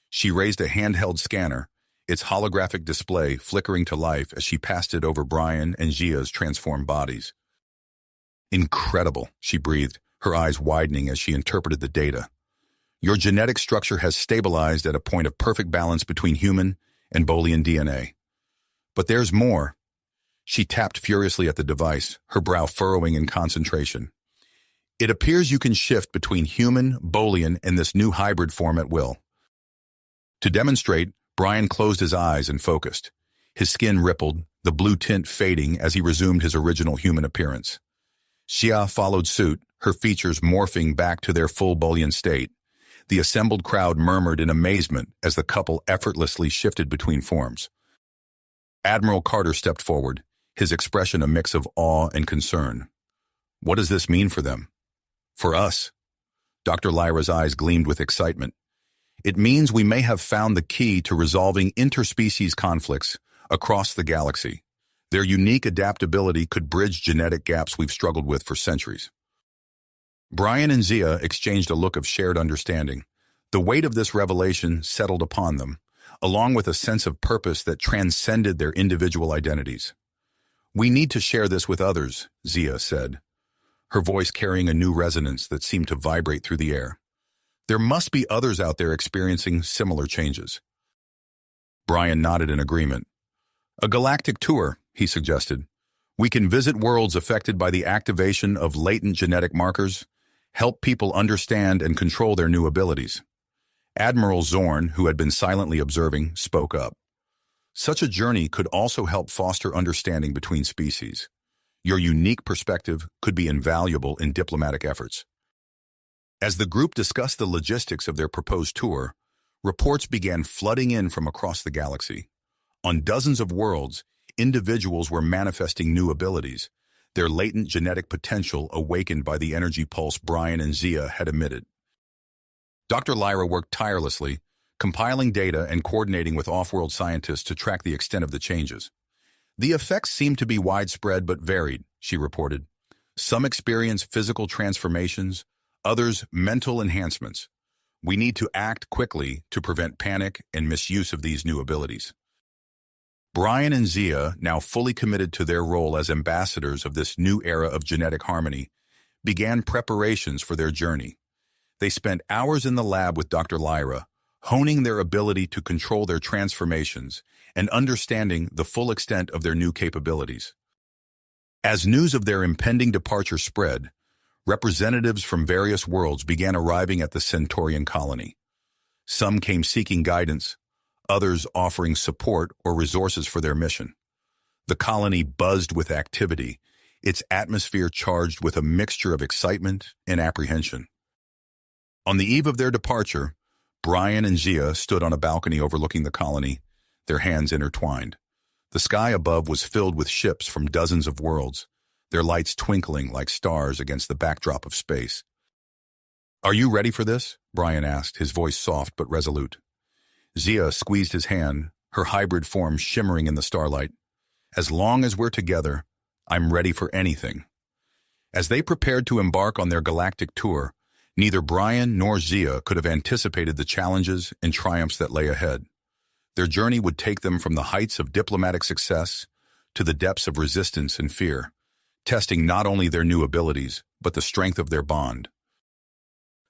Speaker 1: She raised a handheld scanner, its holographic display flickering to life as she passed it over Brian and Zia's transformed bodies. "Incredible," she breathed, her eyes widening as she interpreted the data. "Your genetic structure has stabilized at a point of perfect balance between human and Bolian DNA. But there's more." She tapped furiously at the device, her brow furrowing in concentration. "It appears you can shift between human, Bolian, and this new hybrid form at will." To demonstrate, Brian closed his eyes and focused. His skin rippled, the blue tint fading as he resumed his original human appearance. Xia followed suit, her features morphing back to their full Bolian state. The assembled crowd murmured in amazement as the couple effortlessly shifted between forms. Admiral Carter stepped forward, his expression a mix of awe and concern. "What does this mean for them?" "For us." Dr. Lyra's eyes gleamed with excitement. "It means we may have found the key to resolving interspecies conflicts across the galaxy. Their unique adaptability could bridge genetic gaps we've struggled with for centuries." Brian and Zia exchanged a look of shared understanding. The weight of this revelation settled upon them, along with a sense of purpose that transcended their individual identities. "We need to share this with others," Zia said, her voice carrying a new resonance that seemed to vibrate through the air. "There must be others out there experiencing similar changes." Brian nodded in agreement. "A galactic tour," he suggested. "We can visit worlds affected by the activation of latent genetic markers, help people understand and control their new abilities." Admiral Zorn, who had been silently observing, spoke up. "Such a journey could also help foster understanding between species. Your unique perspective could be invaluable in diplomatic efforts." As the group discussed the logistics of their proposed tour, reports began flooding in from across the galaxy. On dozens of worlds, individuals were manifesting new abilities, their latent genetic potential awakened by the energy pulse Brian and Zia had emitted. Dr. Lyra worked tirelessly, compiling data and coordinating with off-world scientists to track the extent of the changes. "The effects seemed to be widespread but varied," she reported. "Some experience physical transformations, others mental enhancements. We need to act quickly to prevent panic and misuse of these new abilities." Brian and Zia, now fully committed to their role as ambassadors of this new era of genetic harmony, began preparations for their journey. They spent hours in the lab with Dr. Lyra, honing their ability to control their transformations and understanding the full extent of their new capabilities. As news of their impending departure spread, representatives from various worlds began arriving at the Centaurian colony. Some came seeking guidance, others offering support or resources for their mission. The colony buzzed with activity, its atmosphere charged with a mixture of excitement and apprehension. On the eve of their departure, Brian and Zia stood on a balcony overlooking the colony, their hands intertwined. The sky above was filled with ships from dozens of worlds, their lights twinkling like stars against the backdrop of space. "Are you ready for this?" Brian asked, his voice soft but resolute. Zia squeezed his hand, her hybrid form shimmering in the starlight. "As long as we're together, I'm ready for anything." As they prepared to embark on their galactic tour, Neither Brian nor Zia could have anticipated the challenges and triumphs that lay ahead. Their journey would take them from the heights of diplomatic success to the depths of resistance and fear, testing not only their new abilities, but the strength of their bond.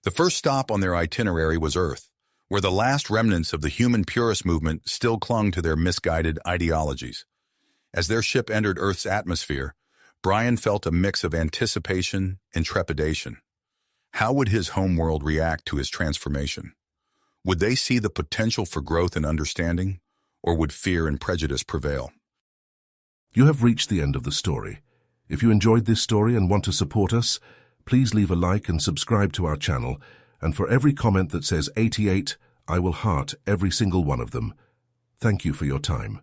Speaker 1: The first stop on their itinerary was Earth, where the last remnants of the human purist movement still clung to their misguided ideologies. As their ship entered Earth's atmosphere, Brian felt a mix of anticipation and trepidation. How would his homeworld react to his transformation? Would they see the potential for growth and understanding, or would fear and prejudice prevail?
Speaker 2: You have reached the end of the story. If you enjoyed this story and want to support us, please leave a like and subscribe to our channel, and for every comment that says 88, I will heart every single one of them. Thank you for your time.